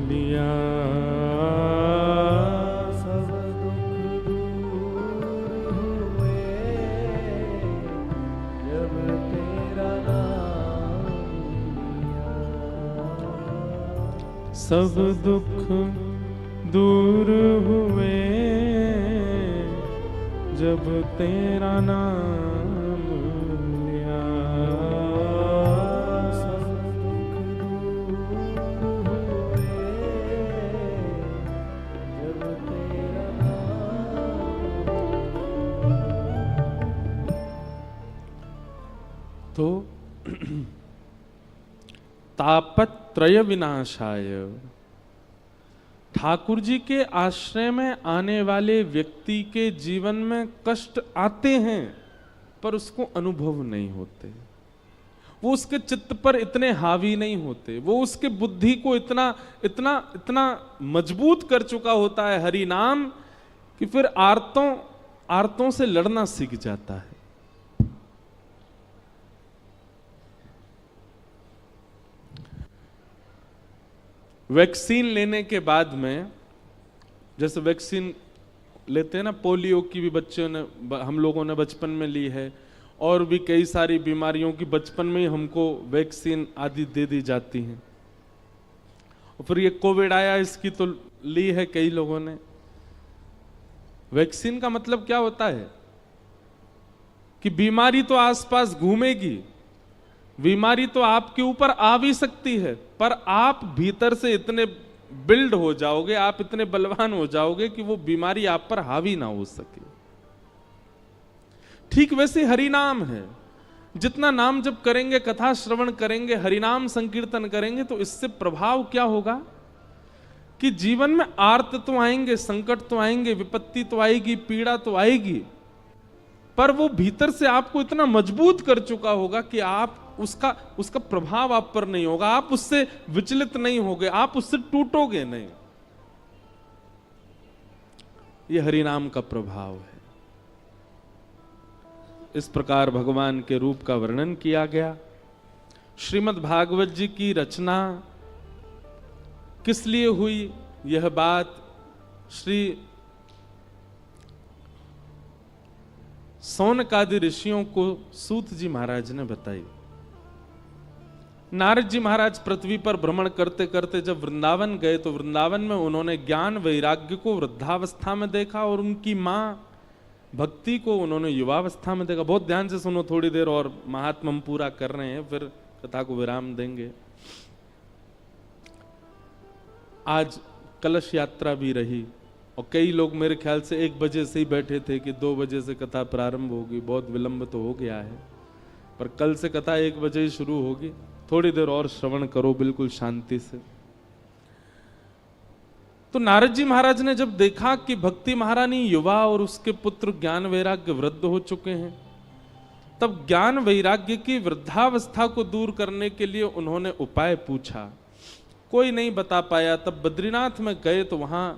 लिया। सब दुख दूर हुए जब तेरा नाम लिया। सब दुख दूर हुए जब तेरा नाम लिया। सब दुख दूर हुए जब तेरा नाम। तो तापत्रय विनाशाय, ठाकुर जी के आश्रय में आने वाले व्यक्ति के जीवन में कष्ट आते हैं पर उसको अनुभव नहीं होते, वो उसके चित्त पर इतने हावी नहीं होते, वो उसके बुद्धि को इतना इतना इतना मजबूत कर चुका होता है हरि नाम कि फिर आर्तों से लड़ना सीख जाता है। वैक्सीन लेने के बाद में, जैसे वैक्सीन लेते हैं ना, पोलियो की भी बच्चों ने, हम लोगों ने बचपन में ली है, और भी कई सारी बीमारियों की बचपन में ही हमको वैक्सीन आदि दे दी जाती हैं। और फिर ये कोविड आया, इसकी तो ली है कई लोगों ने। वैक्सीन का मतलब क्या होता है कि बीमारी तो आसपास घूमेगी, बीमारी तो आपके ऊपर आ भी सकती है, पर आप भीतर से इतने बिल्ड हो जाओगे, आप इतने बलवान हो जाओगे कि वो बीमारी आप पर हावी ना हो सके। ठीक वैसे हरि नाम है, जितना नाम जप करेंगे, कथा श्रवण करेंगे, हरिनाम संकीर्तन करेंगे, तो इससे प्रभाव क्या होगा कि जीवन में आर्त तो आएंगे, संकट तो आएंगे, विपत्ति तो आएगी, पीड़ा तो आएगी, पर वो भीतर से आपको इतना मजबूत कर चुका होगा कि आप उसका प्रभाव आप पर नहीं होगा, आप उससे विचलित नहीं होगे, आप उससे टूटोगे नहीं। ये हरिनाम का प्रभाव है। इस प्रकार भगवान के रूप का वर्णन किया गया। श्रीमद् भागवत जी की रचना किस लिए हुई, यह बात श्री सौनकादि ऋषियों को सूत जी महाराज ने बताई। नारद जी महाराज पृथ्वी पर भ्रमण करते करते जब वृंदावन गए, तो वृंदावन में उन्होंने ज्ञान वैराग्य को वृद्धावस्था में देखा और उनकी मां भक्ति को उन्होंने युवावस्था में देखा। बहुत ध्यान से सुनो, थोड़ी देर और महात्मा हम पूरा कर रहे हैं, फिर कथा को विराम देंगे। आज कलश यात्रा भी रही और कई लोग मेरे ख्याल से 1 बजे से ही बैठे थे कि 2 बजे से कथा प्रारंभ होगी। बहुत विलंब तो हो गया है, पर कल से कथा 1 बजे ही शुरू होगी। थोड़ी देर और श्रवण करो बिल्कुल शांति से। तो नारद जी महाराज ने जब देखा कि भक्ति महारानी युवा और उसके पुत्र ज्ञान वैराग्य वृद्ध हो चुके हैं, तब ज्ञान वैराग्य की वृद्धावस्था को दूर करने के लिए उन्होंने उपाय पूछा। कोई नहीं बता पाया। तब बद्रीनाथ में गए तो वहां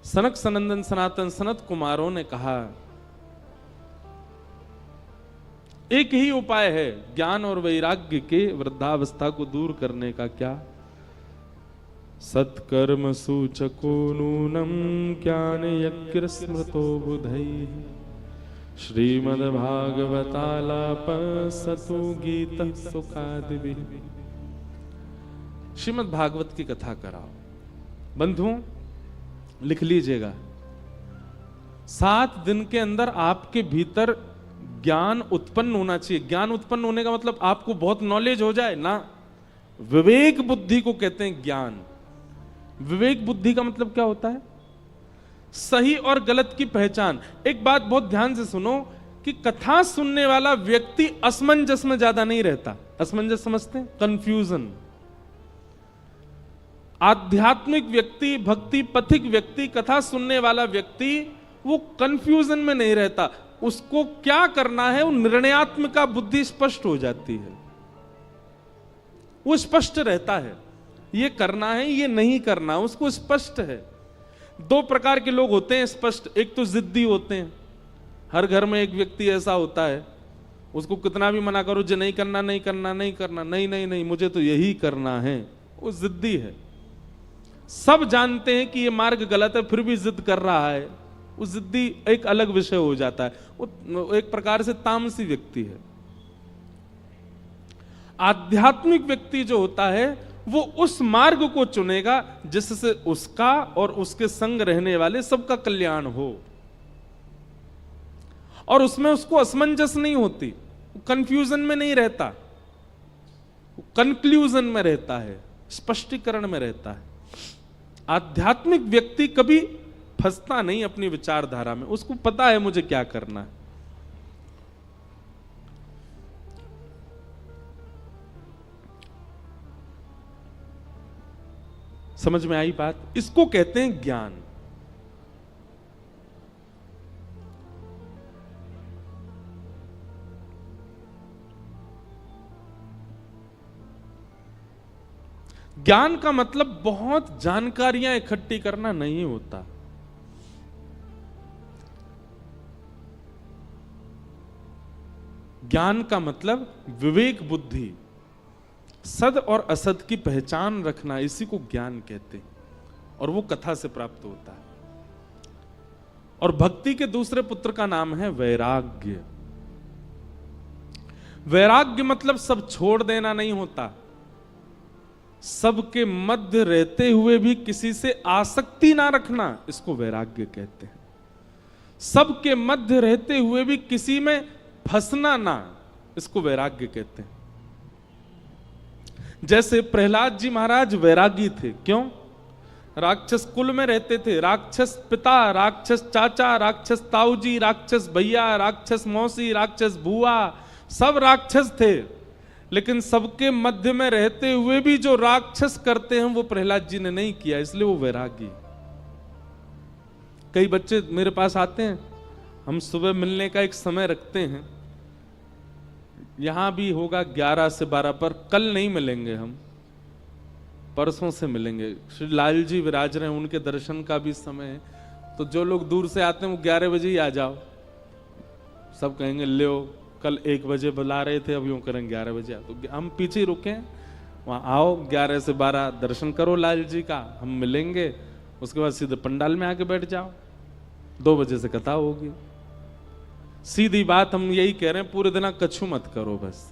सनक सनंदन सनातन सनत कुमारों ने कहा एक ही उपाय है ज्ञान और वैराग्य के वृद्धावस्था को दूर करने का। क्या? सत्कर्म सूचको नूनम ज्ञान यज्ञ स्मृतो बुधैः श्रीमद्भागवतालापसतु गीतः सुखादिभिः। श्रीमद् भागवत की कथा कराओ। बंधुओं लिख लीजिएगा, 7 दिन के अंदर आपके भीतर ज्ञान उत्पन्न होना चाहिए। ज्ञान उत्पन्न होने का मतलब आपको बहुत नॉलेज हो जाए ना। विवेक बुद्धि को कहते हैं ज्ञान। विवेक बुद्धि का मतलब क्या होता है? सही और गलत की पहचान। एक बात बहुत ध्यान से सुनो कि कथा सुनने वाला व्यक्ति असमंजस में ज्यादा नहीं रहता। असमंजस समझते हैं? कंफ्यूजन। आध्यात्मिक व्यक्ति, भक्ति पथिक व्यक्ति, कथा सुनने वाला व्यक्ति वो कंफ्यूजन में नहीं रहता। उसको क्या करना है वो निर्णयात्मिका बुद्धि स्पष्ट हो जाती है, वो स्पष्ट रहता है, ये करना है ये नहीं करना, उसको स्पष्ट है। दो प्रकार के लोग होते हैं स्पष्ट, एक तो जिद्दी होते हैं, हर घर में एक व्यक्ति ऐसा होता है, उसको कितना भी मना करो जो नहीं करना नहीं करना नहीं करना, नहीं नहीं नहीं मुझे तो यही करना है, वो जिद्दी है। सब जानते हैं कि ये मार्ग गलत है फिर भी जिद कर रहा है, वो जिद्दी एक अलग विषय हो जाता है, वो एक प्रकार से तामसी व्यक्ति है। आध्यात्मिक व्यक्ति जो होता है वो उस मार्ग को चुनेगा जिससे उसका और उसके संग रहने वाले सबका कल्याण हो, और उसमें उसको असमंजस नहीं होती, कंफ्यूजन में नहीं रहता, कंक्लूजन में रहता है, स्पष्टीकरण में रहता है। आध्यात्मिक व्यक्ति कभी फंसता नहीं अपनी विचारधारा में, उसको पता है मुझे क्या करना है। समझ में आई बात? इसको कहते हैं ज्ञान। ज्ञान का मतलब बहुत जानकारियां इकट्ठी करना नहीं होता। ज्ञान का मतलब विवेक बुद्धि, सद और असद की पहचान रखना, इसी को ज्ञान कहते हैं, और वो कथा से प्राप्त होता है। और भक्ति के दूसरे पुत्र का नाम है वैराग्य। वैराग्य मतलब सब छोड़ देना नहीं होता, सबके मध्य रहते हुए भी किसी से आसक्ति ना रखना, इसको वैराग्य कहते हैं। सबके मध्य रहते हुए भी किसी में फंसना ना, इसको वैराग्य कहते हैं। जैसे प्रहलाद जी महाराज वैरागी थे, क्यों? राक्षस कुल में रहते थे, राक्षस पिता, राक्षस चाचा, राक्षस ताऊजी, राक्षस भैया, राक्षस मौसी, राक्षस बुआ, सब राक्षस थे, लेकिन सबके मध्य में रहते हुए भी जो राक्षस करते हैं वो प्रहलाद जी ने नहीं किया, इसलिए वो वैरागी। कई बच्चे मेरे पास आते हैं, हम सुबह मिलने का एक समय रखते हैं, यहां भी होगा 11 से 12 पर, कल नहीं मिलेंगे हम, परसों से मिलेंगे। श्री लाल जी विराज रहे हैं, उनके दर्शन का भी समय है, तो जो लोग दूर से आते हैं वो 11 बजे ही आ जाओ। सब कहेंगे ले कल 1 बजे बुला रहे थे, अब यूं करेंगे 11 बजे आओ, तो हम पीछे ही रुके, वहां आओ 11 से 12 दर्शन करो लाल जी का, हम मिलेंगे, उसके बाद सीधे पंडाल में आके बैठ जाओ, 2 बजे से कथा होगी। सीधी बात हम यही कह रहे हैं, पूरे दिन कछु मत करो, बस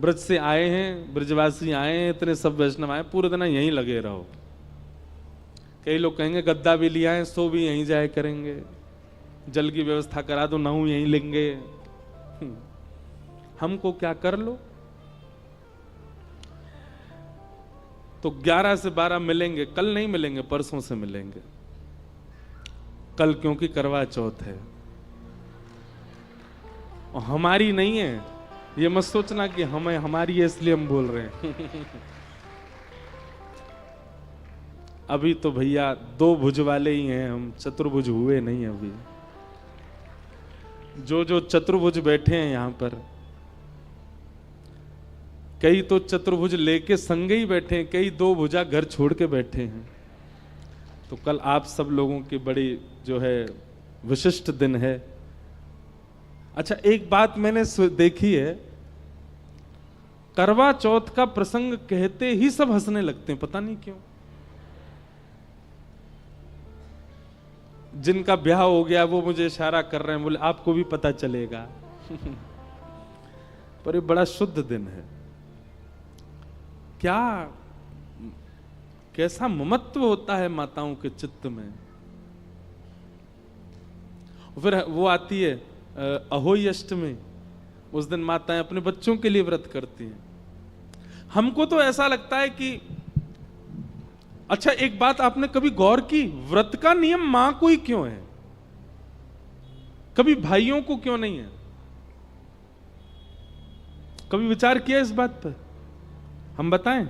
ब्रज से आए हैं, ब्रजवासी आए हैं, इतने सब वैष्णव आए, पूरे दिन यहीं लगे रहो। कई लोग कहेंगे गद्दा भी लिया है, सो भी यहीं जाए करेंगे, जल की व्यवस्था करा दो, नहू यहीं लेंगे, हमको क्या, कर लो। तो 11 से 12 मिलेंगे, कल नहीं मिलेंगे, परसों से मिलेंगे। कल क्योंकि करवा चौथ है और हमारी नहीं है, ये मत सोचना कि हमें हमारी है इसलिए हम बोल रहे हैं। अभी तो भैया 2 भुज वाले ही हैं हम, चतुर्भुज हुए नहीं अभी। जो चतुर्भुज बैठे हैं यहां पर, कई तो चतुर्भुज लेके संगे ही बैठे हैं, कई 2 भुजा घर छोड़ के बैठे हैं। तो कल आप सब लोगों की बड़ी जो है विशिष्ट दिन है। अच्छा, एक बात मैंने देखी है, करवा चौथ का प्रसंग कहते ही सब हंसने लगते हैं, पता नहीं क्यों। जिनका ब्याह हो गया वो मुझे इशारा कर रहे हैं, बोले आपको भी पता चलेगा। पर ये बड़ा शुद्ध दिन है, क्या कैसा ममत्व होता है माताओं के चित्त में। फिर वो आती है अहोई अष्टमी, उस दिन माताएं अपने बच्चों के लिए व्रत करती हैं। हमको तो ऐसा लगता है कि अच्छा, एक बात आपने कभी गौर की, व्रत का नियम मां को ही क्यों है, कभी भाइयों को क्यों नहीं है? कभी विचार किया इस बात पर? हम बताएं,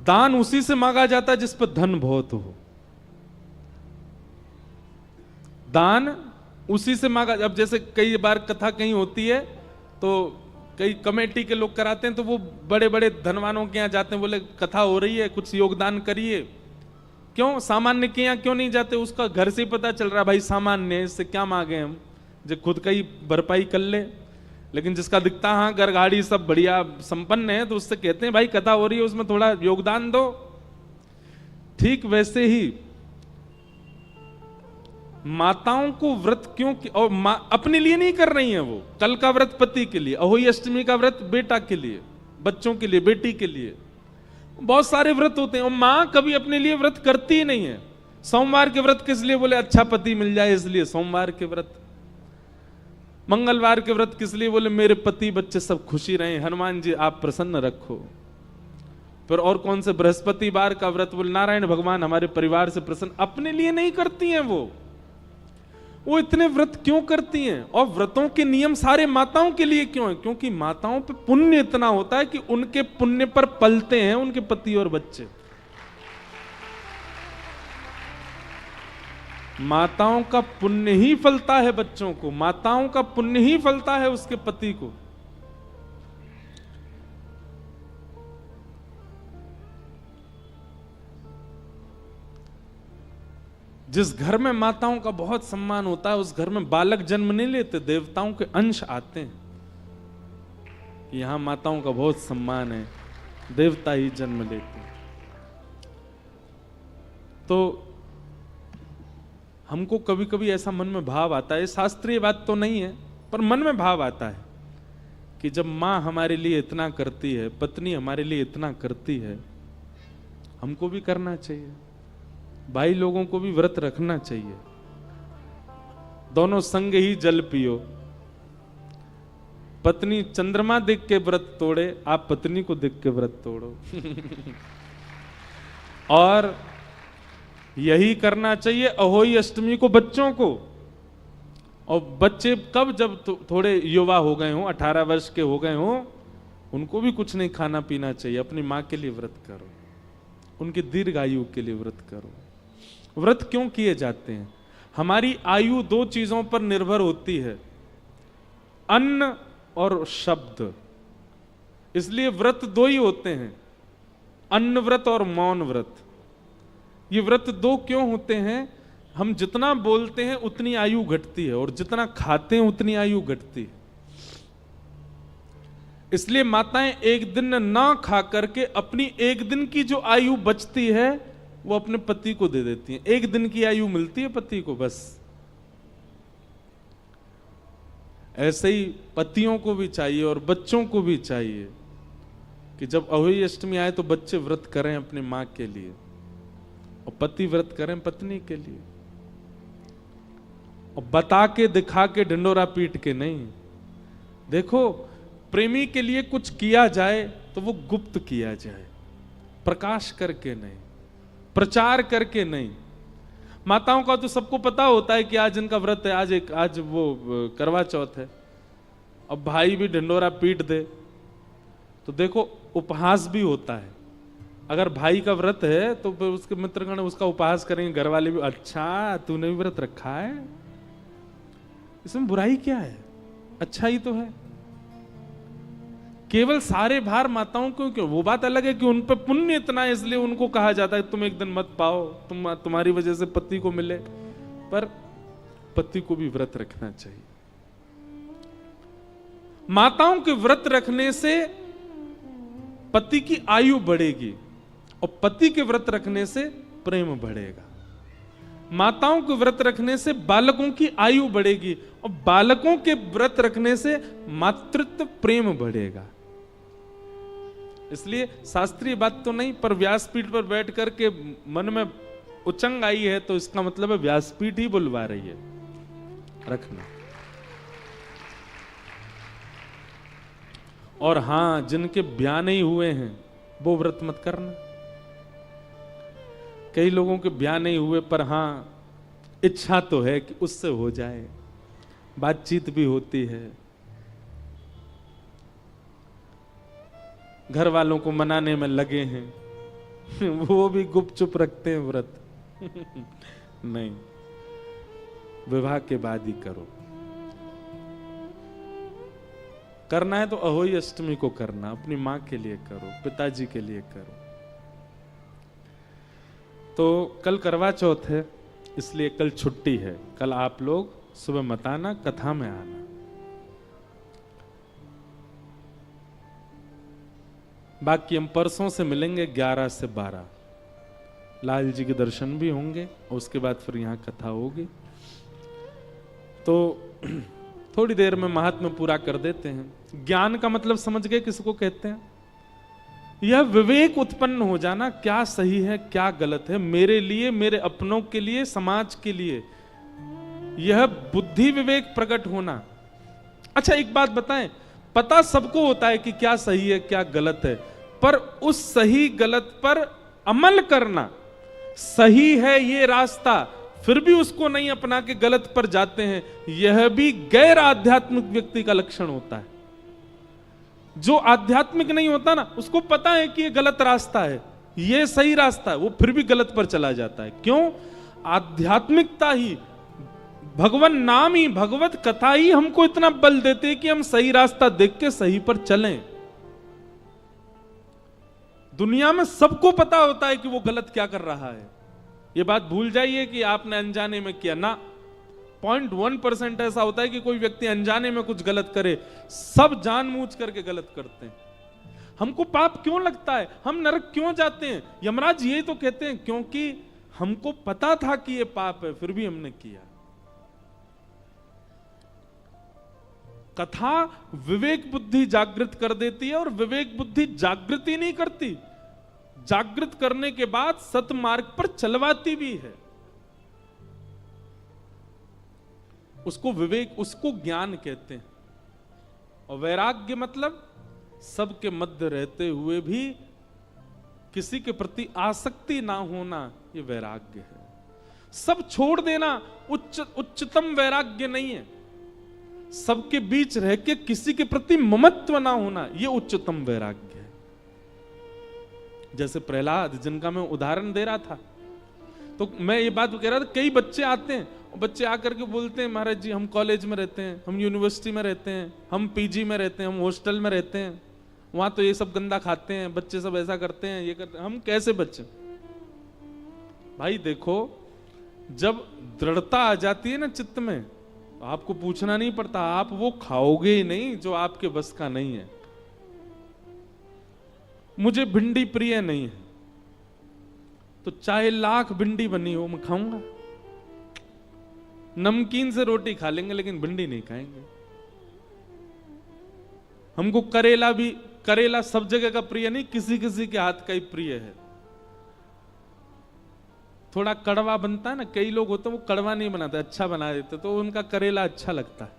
दान उसी से मांगा जाता है जिस पर धन बहुत हो। दान उसी से मांगा। अब जैसे कई बार कथा कहीं होती है तो कई कमेटी के लोग कराते हैं, तो वो बड़े बड़े धनवानों के यहाँ जाते हैं, बोले कथा हो रही है कुछ योगदान करिए। क्यों सामान्य के यहाँ क्यों नहीं जाते? उसका घर से ही पता चल रहा है भाई सामान्य है, इससे क्या मांगे हम, जो खुद का ही भरपाई कर ले। लेकिन जिसका दिखता हाँ घर गाड़ी सब बढ़िया संपन्न है, तो उससे कहते हैं भाई कथा हो रही है उसमें थोड़ा योगदान दो। ठीक वैसे ही माताओं को व्रत क्यों और अपने लिए नहीं कर रही हैं, वो कल का व्रत पति के लिए, अहोई अष्टमी का व्रत बेटा के लिए, बच्चों के लिए, बेटी के लिए, बहुत सारे व्रत होते हैं। और मां कभी अपने लिए व्रत करती ही नहीं है। सोमवार के व्रत किस लिए? बोले अच्छा पति मिल जाए इसलिए सोमवार के व्रत। मंगलवार के व्रत किस लिए? बोले मेरे पति बच्चे सब खुशी रहे, हनुमान जी आप प्रसन्न रखो। फिर और कौन से? बृहस्पतिवार का व्रत, बोले नारायण भगवान हमारे परिवार से प्रसन्न। अपने लिए नहीं करती हैं वो इतने व्रत क्यों करती हैं? और व्रतों के नियम सारे माताओं के लिए क्यों है? क्योंकि माताओं पे पुण्य इतना होता है कि उनके पुण्य पर पलते हैं उनके पति और बच्चे। माताओं का पुण्य ही फलता है बच्चों को, माताओं का पुण्य ही फलता है उसके पति को। जिस घर में माताओं का बहुत सम्मान होता है उस घर में बालक जन्म नहीं लेते, देवताओं के अंश आते हैं। यहां माताओं का बहुत सम्मान है, देवता ही जन्म लेते हैं। तो हमको कभी कभी ऐसा मन में भाव आता है, शास्त्रीय बात तो नहीं है पर मन में भाव आता है कि जब मां हमारे लिए इतना करती है, पत्नी हमारे लिए इतना करती है, हमको भी करना चाहिए। भाई लोगों को भी व्रत रखना चाहिए। दोनों संग ही जल पियो। पत्नी चंद्रमा देख के व्रत तोड़े, आप पत्नी को देख के व्रत तोड़ो। और यही करना चाहिए अहोई अष्टमी को बच्चों को। और बच्चे कब? जब थोड़े युवा हो गए हों, 18 वर्ष के हो गए हों, उनको भी कुछ नहीं खाना पीना चाहिए। अपनी मां के लिए व्रत करो, उनकी दीर्घायु के लिए व्रत करो। व्रत क्यों किए जाते हैं? हमारी आयु दो चीजों पर निर्भर होती है, अन्न और शब्द। इसलिए व्रत दो ही होते हैं, अन्न व्रत और मौन व्रत। ये व्रत दो क्यों होते हैं? हम जितना बोलते हैं उतनी आयु घटती है और जितना खाते हैं उतनी आयु घटती है। इसलिए माताएं एक दिन ना खा करके अपनी एक दिन की जो आयु बचती है वो अपने पति को दे देती हैं। एक दिन की आयु मिलती है पति को बस। ऐसे ही पतियों को भी चाहिए और बच्चों को भी चाहिए कि जब अहोई अष्टमी आए तो बच्चे व्रत करें अपनी मां के लिए और पति व्रत करें पत्नी के लिए। और बता के दिखा के ढिंडोरा पीट के नहीं। देखो, प्रेमी के लिए कुछ किया जाए तो वो गुप्त किया जाए, प्रकाश करके नहीं, प्रचार करके नहीं। माताओं का तो सबको पता होता है कि आज इनका व्रत है, आज वो करवा चौथ है। अब भाई भी ढिंडोरा पीट दे तो देखो उपहास भी होता है। अगर भाई का व्रत है तो फिर उसके मित्रगण उसका उपहास करेंगे, घर वाले भी, अच्छा तूने भी व्रत रखा है, इसमें बुराई क्या है? अच्छा ही तो है। केवल सारे भार माताओं को क्यों? वो बात अलग है कि उन पर पुण्य इतना है इसलिए उनको कहा जाता है तुम एक दिन मत पाओ, तुम्हारी वजह से पति को मिले, पर पति को भी व्रत रखना चाहिए। माताओं के व्रत रखने से पति की आयु बढ़ेगी और पति के व्रत रखने से प्रेम बढ़ेगा। माताओं के व्रत रखने से बालकों की आयु बढ़ेगी और बालकों के व्रत रखने से मातृत्व प्रेम बढ़ेगा। इसलिए शास्त्रीय बात तो नहीं, पर व्यासपीठ पर बैठ करके मन में उचंग आई है तो इसका मतलब है व्यासपीठ ही बुलवा रही है, रखना। और हां, जिनके ब्याह नहीं हुए हैं वो व्रत मत करना। कई लोगों के ब्याह नहीं हुए पर हां इच्छा तो है कि उससे हो जाए, बातचीत भी होती है, घर वालों को मनाने में लगे हैं वो भी गुपचुप रखते हैं व्रत। नहीं, विवाह के बाद ही करो। करना है तो अहोई अष्टमी को करना, अपनी मां के लिए करो, पिताजी के लिए करो। तो कल करवा चौथ है, इसलिए कल छुट्टी है। कल आप लोग सुबह मत आना, कथा में आना। बाकी हम परसों से मिलेंगे 11 से 12। लाल जी के दर्शन भी होंगे और उसके बाद फिर यहाँ कथा होगी। तो थोड़ी देर में महात्म्य पूरा कर देते हैं। ज्ञान का मतलब समझ गए किसको कहते हैं? यह विवेक उत्पन्न हो जाना, क्या सही है क्या गलत है, मेरे लिए, मेरे अपनों के लिए, समाज के लिए, यह बुद्धि विवेक प्रकट होना। अच्छा एक बात बताएं, पता सबको होता है कि क्या सही है क्या गलत है, पर उस सही गलत पर अमल करना, सही है ये रास्ता फिर भी उसको नहीं अपना के गलत पर जाते हैं, यह भी गैर आध्यात्मिक व्यक्ति का लक्षण होता है। जो आध्यात्मिक नहीं होता ना, उसको पता है कि ये गलत रास्ता है, ये सही रास्ता है, वो फिर भी गलत पर चला जाता है। क्यों? आध्यात्मिकता ही, भगवान नाम ही, भगवत कथा ही हमको इतना बल देते हैं कि हम सही रास्ता देख के सही पर चलें। दुनिया में सबको पता होता है कि वो गलत क्या कर रहा है। ये बात भूल जाइए कि आपने अनजाने में किया ना। 0.1% ऐसा होता है कि कोई व्यक्ति अनजाने में कुछ गलत करे, सब जानबूझ करके गलत करते हैं। हमको पाप क्यों लगता है, हम नरक क्यों जाते हैं? यमराज यही तो कहते हैं, क्योंकि हमको पता था कि ये पाप है फिर भी हमने किया। कथा विवेक बुद्धि जागृत कर देती है, और विवेक बुद्धि जागृति नहीं करती, जागृत करने के बाद सतमार्ग पर चलवाती भी है। उसको विवेक, उसको ज्ञान कहते हैं। और वैराग्य मतलब सबके मध्य रहते हुए भी किसी के प्रति आसक्ति ना होना, ये वैराग्य है। सब छोड़ देना उच्चतम वैराग्य नहीं है। सबके बीच रह के किसी के प्रति ममत्व ना होना, ये उच्चतम वैराग्य है। जैसे प्रहलाद, जिनका मैं उदाहरण दे रहा था, तो मैं ये बात कह रहा था, कई बच्चे आते हैं, बच्चे आकर के बोलते हैं, महाराज जी हम कॉलेज में रहते हैं, हम यूनिवर्सिटी में रहते हैं, हम पीजी में रहते हैं, हम हॉस्टल में रहते हैं, वहां तो ये सब गंदा खाते हैं, बच्चे सब ऐसा करते हैं, ये करते हैं। हम कैसे बच्चे? भाई देखो, जब दृढ़ता आ जाती है ना चित्त में, तो आपको पूछना नहीं पड़ता, आप वो खाओगे ही नहीं जो आपके बस का नहीं है। मुझे भिंडी प्रिय नहीं है, तो चाहे लाख भिंडी बनी हो मैं खाऊंगा। नमकीन से रोटी खा लेंगे लेकिन भिंडी नहीं खाएंगे। हमको करेला भी, करेला सब जगह का प्रिय नहीं, किसी किसी के हाथ का ही प्रिय है। थोड़ा कड़वा बनता है ना, कई लोग होते हैं वो कड़वा नहीं बनाते, अच्छा बना देते, तो उनका करेला अच्छा लगता है।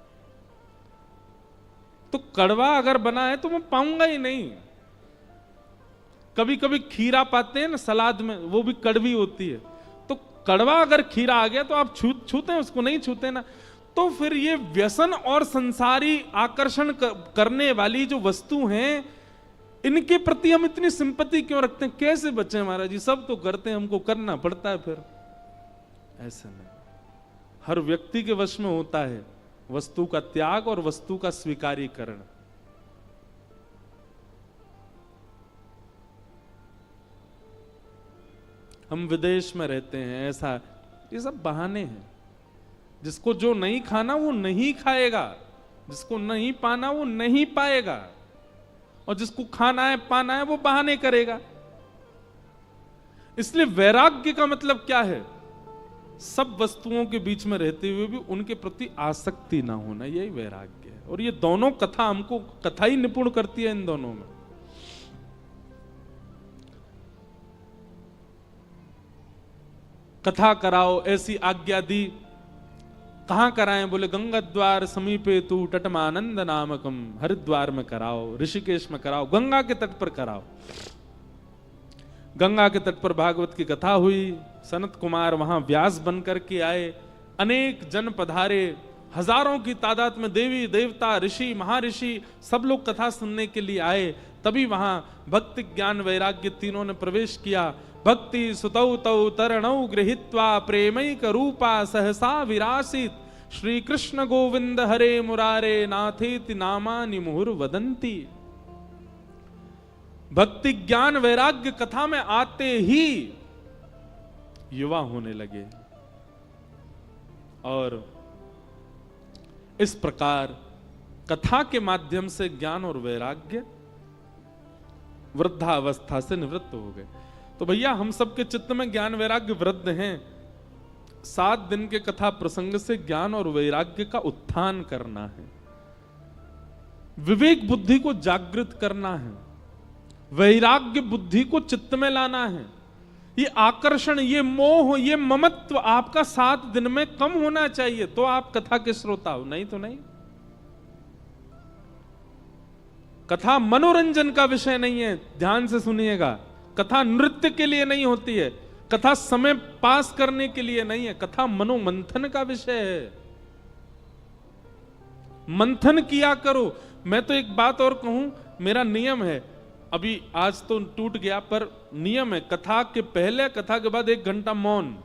तो कड़वा अगर बना है तो मैं पाऊंगा ही नहीं। कभी कभी खीरा पाते हैं ना सलाद में, वो भी कड़वी होती है, तो कड़वा अगर खीरा आ गया तो आप छूते हैं उसको? नहीं छूते ना। तो फिर ये व्यसन और संसारी आकर्षण करने वाली जो वस्तु हैं, इनके प्रति हम इतनी सिंपैथी क्यों रखते हैं? कैसे बचे महाराज जी? सब तो करते हैं, हमको करना पड़ता है। फिर ऐसा नहीं, हर व्यक्ति के वश में होता है वस्तु का त्याग और वस्तु का स्वीकारीकरण। हम विदेश में रहते हैं, ऐसा, ये सब बहाने हैं। जिसको जो नहीं खाना वो नहीं खाएगा, जिसको नहीं पाना वो नहीं पाएगा, और जिसको खाना है पाना है वो बहाने करेगा। इसलिए वैराग्य का मतलब क्या है? सब वस्तुओं के बीच में रहते हुए भी उनके प्रति आसक्ति ना होना, यही वैराग्य है। और ये दोनों कथा हमको, कथा ही निपुण करती है इन दोनों में। कथा कराओ ऐसी आज्ञा दी। कहां कराएं? बोले गंगा द्वार समीपे तू तटमानंद नामकम, हरिद्वार में कराओ, ऋषिकेश में कराओ, गंगा के तट पर कराओ। गंगा के तट पर भागवत की कथा हुई, सनत कुमार वहां व्यास बन करके आए, अनेक जन पधारे, हजारों की तादाद में देवी देवता ऋषि महर्षि सब लोग कथा सुनने के लिए आए। तभी वहां भक्ति ज्ञान वैराग्य तीनों ने प्रवेश किया। भक्ति सुतौ तौ तरणौ गृहीत्वा प्रेमैक रूपा सहसा विरासित श्री कृष्ण गोविंद हरे मुरारे नाथेति नामानि मुहुर्वदन्ति। भक्ति ज्ञान वैराग्य कथा में आते ही युवा होने लगे और इस प्रकार कथा के माध्यम से ज्ञान और वैराग्य वृद्धावस्था से निवृत्त हो गए। तो भैया हम सबके चित्त में ज्ञान वैराग्य वृद्ध हैं। 7 दिन के कथा प्रसंग से ज्ञान और वैराग्य का उत्थान करना है, विवेक बुद्धि को जागृत करना है, वैराग्य बुद्धि को चित्त में लाना है। ये आकर्षण, ये मोह, ये ममत्व आपका 7 दिन में कम होना चाहिए, तो आप कथा के श्रोता हो, नहीं तो नहीं। कथा मनोरंजन का विषय नहीं है, ध्यान से सुनिएगा। कथा नृत्य के लिए नहीं होती है, कथा समय पास करने के लिए नहीं है, कथा मनोमंथन का विषय है। मंथन किया करो। मैं तो एक बात और कहूं, मेरा नियम है, अभी आज तो टूट गया पर नियम है, कथा के पहले कथा के बाद 1 घंटा मौन।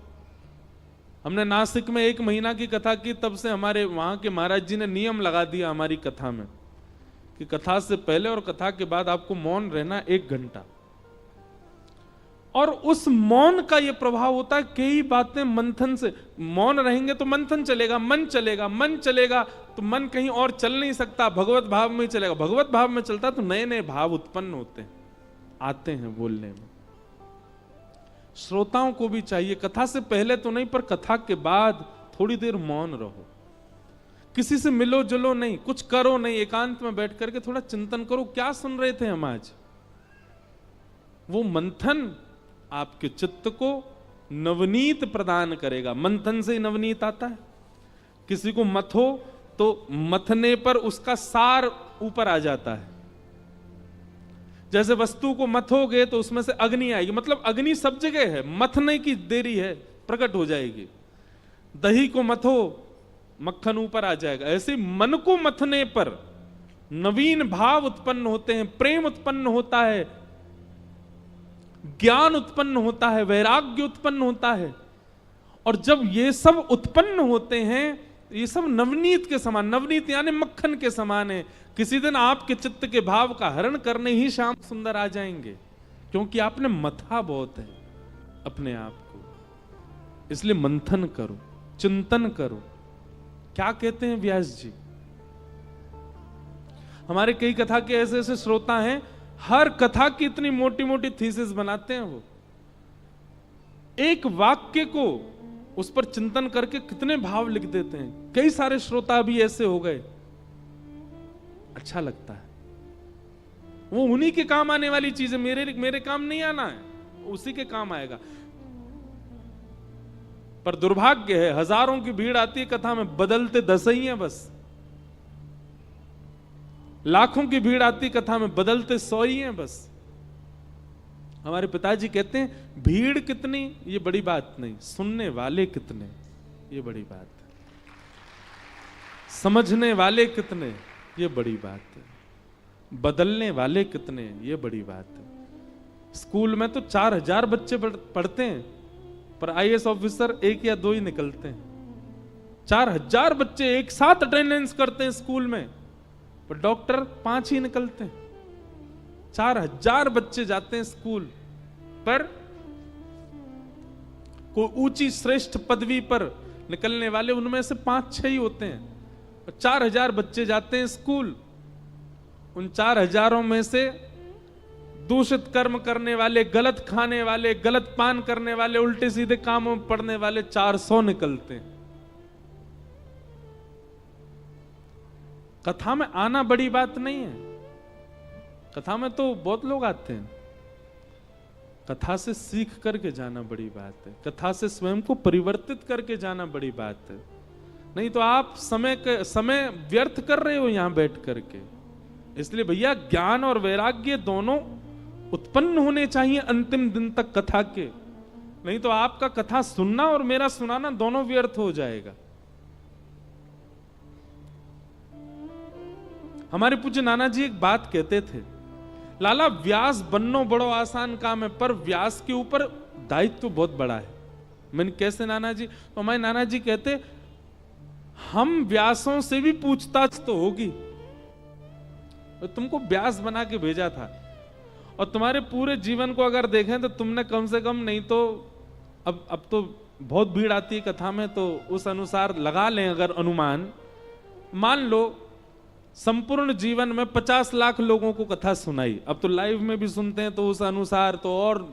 हमने नासिक में 1 महीना की कथा की, तब से हमारे वहां के महाराज जी ने नियम लगा दिया हमारी कथा में कि कथा से पहले और कथा के बाद आपको मौन रहना 1 घंटा। और उस मौन का यह प्रभाव होता है, कई बातें मंथन से, मौन रहेंगे तो मंथन चलेगा, मन चलेगा, मन चलेगा तो मन कहीं और चल नहीं सकता, भगवत भाव में ही चलेगा। भगवत भाव में चलता तो नए नए भाव उत्पन्न होते हैं, आते हैं बोलने में। श्रोताओं को भी चाहिए, कथा से पहले तो नहीं पर कथा के बाद थोड़ी देर मौन रहो, किसी से मिलो जुलो नहीं, कुछ करो नहीं, एकांत में बैठ करके थोड़ा चिंतन करो, क्या सुन रहे थे हम आज। वो मंथन आपके चित्त को नवनीत प्रदान करेगा। मंथन से ही नवनीत आता है। किसी को मथो तो मथने पर उसका सार ऊपर आ जाता है। जैसे वस्तु को मथोगे तो उसमें से अग्नि आएगी, मतलब अग्नि सब जगह है, मथने की देरी है, प्रकट हो जाएगी। दही को मथो, मक्खन ऊपर आ जाएगा। ऐसे मन को मथने पर नवीन भाव उत्पन्न होते हैं, प्रेम उत्पन्न होता है, ज्ञान उत्पन्न होता है, वैराग्य उत्पन्न होता है। और जब ये सब उत्पन्न होते हैं, ये सब नवनीत के समान, नवनीत यानी मक्खन के समान है। किसी दिन आपके चित्त के भाव का हरण करने ही श्याम सुंदर आ जाएंगे, क्योंकि आपने मथा बहुत है अपने आप को। इसलिए मंथन करो, चिंतन करो। क्या कहते हैं व्यास जी? हमारे कई कथा के ऐसे ऐसे श्रोता हैं, हर कथा की इतनी मोटी मोटी थीसिस बनाते हैं। वो एक वाक्य को उस पर चिंतन करके कितने भाव लिख देते हैं। कई सारे श्रोता भी ऐसे हो गए, अच्छा लगता है। वो उन्हीं के काम आने वाली चीज है, मेरे काम नहीं आना है, उसी के काम आएगा। पर दुर्भाग्य है, हजारों की भीड़ आती है कथा में, बदलते 10 ही हैं बस। लाखों की भीड़ आती कथा में, बदलते 100 ही हैं बस। हमारे पिताजी कहते हैं भीड़ कितनी ये बड़ी बात नहीं, सुनने वाले कितने ये बड़ी बात है, समझने वाले कितने ये बड़ी बात है, बदलने वाले कितने ये बड़ी बात है। स्कूल में तो 4000 बच्चे पढ़ते हैं, पर आईएएस ऑफिसर 1 या 2 ही निकलते हैं। 4000 बच्चे एक साथ अटेंडेंस करते हैं स्कूल में, पर डॉक्टर 5 ही निकलते हैं। 4000 बच्चे जाते हैं स्कूल, पर कोई ऊंची श्रेष्ठ पदवी पर निकलने वाले उनमें से 5-6 ही होते हैं। 4000 बच्चे जाते हैं स्कूल, उन 4000 में से दूषित कर्म करने वाले, गलत खाने वाले, गलत पान करने वाले, उल्टे सीधे कामों में पड़ने वाले 400 निकलते हैं। कथा में आना बड़ी बात नहीं है, कथा में तो बहुत लोग आते हैं। कथा से सीख करके जाना बड़ी बात है, कथा से स्वयं को परिवर्तित करके जाना बड़ी बात है। नहीं तो आप समय व्यर्थ कर रहे हो यहां बैठ करके। इसलिए भैया ज्ञान और वैराग्य दोनों उत्पन्न होने चाहिए अंतिम दिन तक कथा के, नहीं तो आपका कथा सुनना और मेरा सुनाना दोनों व्यर्थ हो जाएगा। हमारे पूज्य नाना जी एक बात कहते थे, लाला व्यास बननो बड़ो आसान काम है, पर व्यास के ऊपर दायित्व तो बहुत बड़ा है। मैंने कैसे नाना जी? तो हमारे नाना जी कहते हम व्यासों से भी पूछताछ तो होगी, तो तुमको व्यास बना के भेजा था और तुम्हारे पूरे जीवन को अगर देखें तो तुमने कम से कम नहीं तो अब तो बहुत भीड़ आती है कथा में, तो उस अनुसार लगा लें अगर अनुमान, मान लो संपूर्ण जीवन में 50 लाख लोगों को कथा सुनाई, अब तो लाइव में भी सुनते हैं तो उस अनुसार तो, और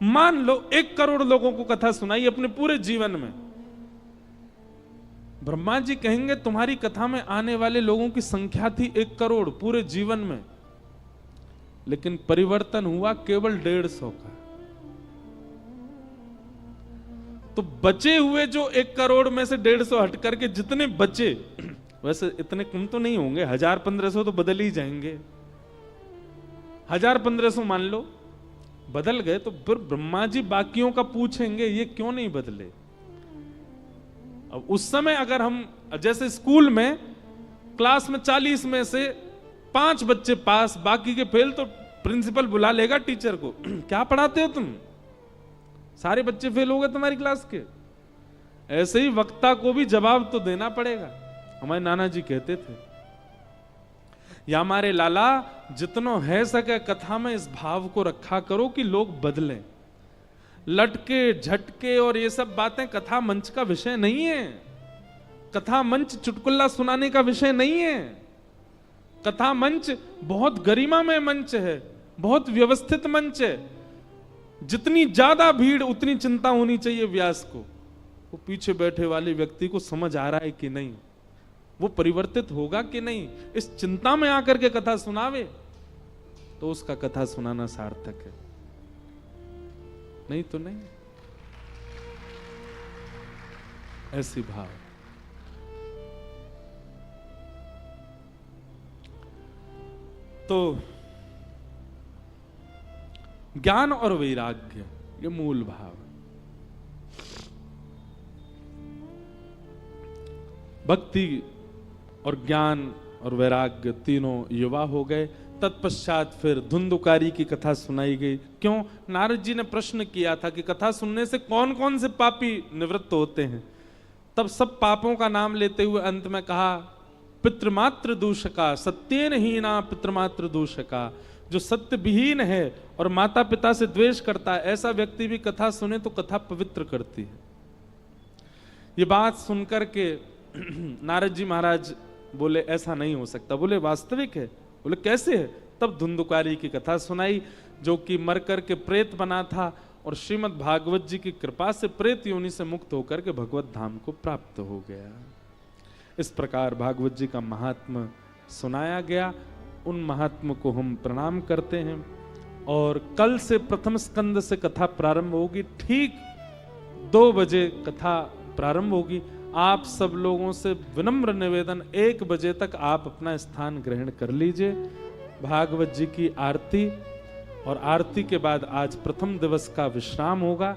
मान लो 1 करोड़ लोगों को कथा सुनाई अपने पूरे जीवन में। ब्रह्मा जी कहेंगे तुम्हारी कथा में आने वाले लोगों की संख्या थी 1 करोड़ पूरे जीवन में, लेकिन परिवर्तन हुआ केवल 150 का। तो बचे हुए जो 1 करोड़ में से 150 हट करके जितने बचे, वैसे इतने कम तो नहीं होंगे, 1000-1500 तो बदल ही जाएंगे, 1000-1500 मान लो बदल गए, तो फिर ब्रह्मा जी बाकियों का पूछेंगे ये क्यों नहीं बदले। अब उस समय अगर हम जैसे स्कूल में क्लास में 40 में से 5 बच्चे पास बाकी के फेल, तो प्रिंसिपल बुला लेगा टीचर को, क्या पढ़ाते हो तुम, सारे बच्चे फेल हो गए तुम्हारी क्लास के। ऐसे ही वक्ता को भी जवाब तो देना पड़ेगा। हमारे नाना जी कहते थे, या हमारे लाला जितनो है सके कथा में इस भाव को रखा करो कि लोग बदलें। लटके झटके और ये सब बातें कथा मंच का विषय नहीं है। कथा मंच चुटकुल्ला सुनाने का विषय नहीं है। कथा मंच बहुत गरिमामय मंच है, बहुत व्यवस्थित मंच है। जितनी ज्यादा भीड़ उतनी चिंता होनी चाहिए व्यास को, वो पीछे बैठे वाले व्यक्ति को समझ आ रहा है कि नहीं, वो परिवर्तित होगा कि नहीं, इस चिंता में आकर के कथा सुनावे तो उसका कथा सुनाना सार्थक है, नहीं तो नहीं। ऐसी भाव। तो ज्ञान और वैराग्य ये मूल भाव है। भक्ति और ज्ञान और वैराग्य तीनों युवा हो गए। तत्पश्चात फिर धुंधुकारी की कथा सुनाई गई। क्यों? नारद जी ने प्रश्न किया था कि कथा सुनने से कौन कौन से पापी निवृत्त होते हैं। तब सब पापों का नाम लेते हुए अंत में कहा पितृमात्र दूषका सत्येन हीना पितृमात्र दूषका, जो सत्य विहीन है और माता पिता से द्वेष करता है ऐसा व्यक्ति भी कथा सुने तो कथा पवित्र करती है। ये बात सुनकर के नारद जी महाराज बोले ऐसा नहीं हो सकता। बोले वास्तविक है। बोले कैसे है? तब धुंधुकारी की कथा सुनाई, जो कि मरकर के प्रेत बना था और श्रीमद् भागवत जी की कृपा से प्रेत योनि से मुक्त होकर के भगवत धाम को प्राप्त हो गया। इस प्रकार भागवत जी का महात्म्य सुनाया गया। उन महात्मा को हम प्रणाम करते हैं और कल से प्रथम स्कंद से कथा प्रारंभ होगी। ठीक 2 बजे कथा प्रारंभ होगी। आप सब लोगों से विनम्र निवेदन 1 बजे तक आप अपना स्थान ग्रहण कर लीजिए। भागवत जी की आरती और आरती के बाद आज प्रथम दिवस का विश्राम होगा।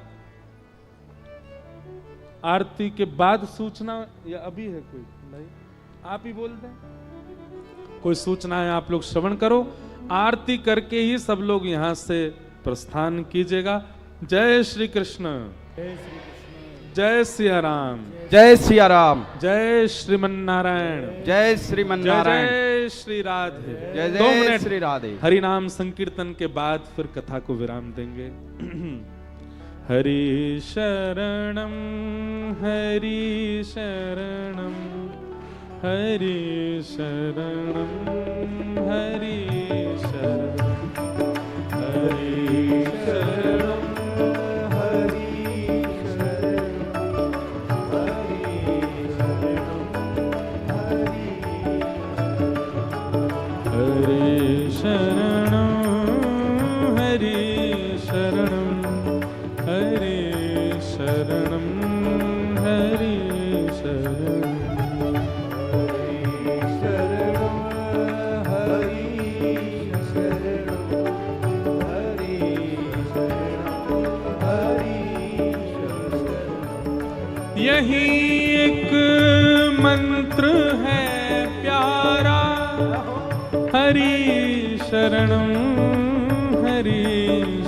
आरती के बाद सूचना या अभी है कोई भाई? आप ही बोल दें। कोई सूचना है आप लोग श्रवण करो। आरती करके ही सब लोग यहां से प्रस्थान कीजिएगा। जय श्री कृष्ण, जय सिया राम, जय सिया राम, जय श्रीमन नारायण, जय श्रीमन नारायण, जय श्री राधे। जय 2 जय मिनट श्री राधे। हरि नाम संकीर्तन के बाद फिर कथा को विराम देंगे। हरि शरणम, हरि शरणम, हरि शरणम, हरि शरणम, हरि शरणम, यही एक मंत्र है प्यारा, हरि शरणम, हरि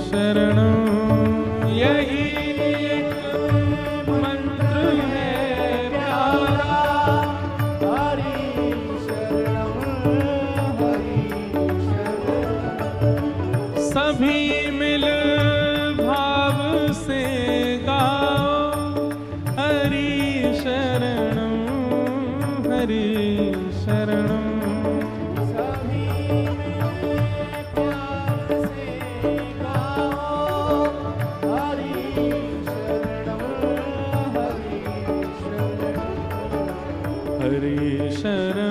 शरणम। यही हरि शरणम सभी मेरे प्यार से गाओ हरि शरणम हरि शरणम हरि शरणम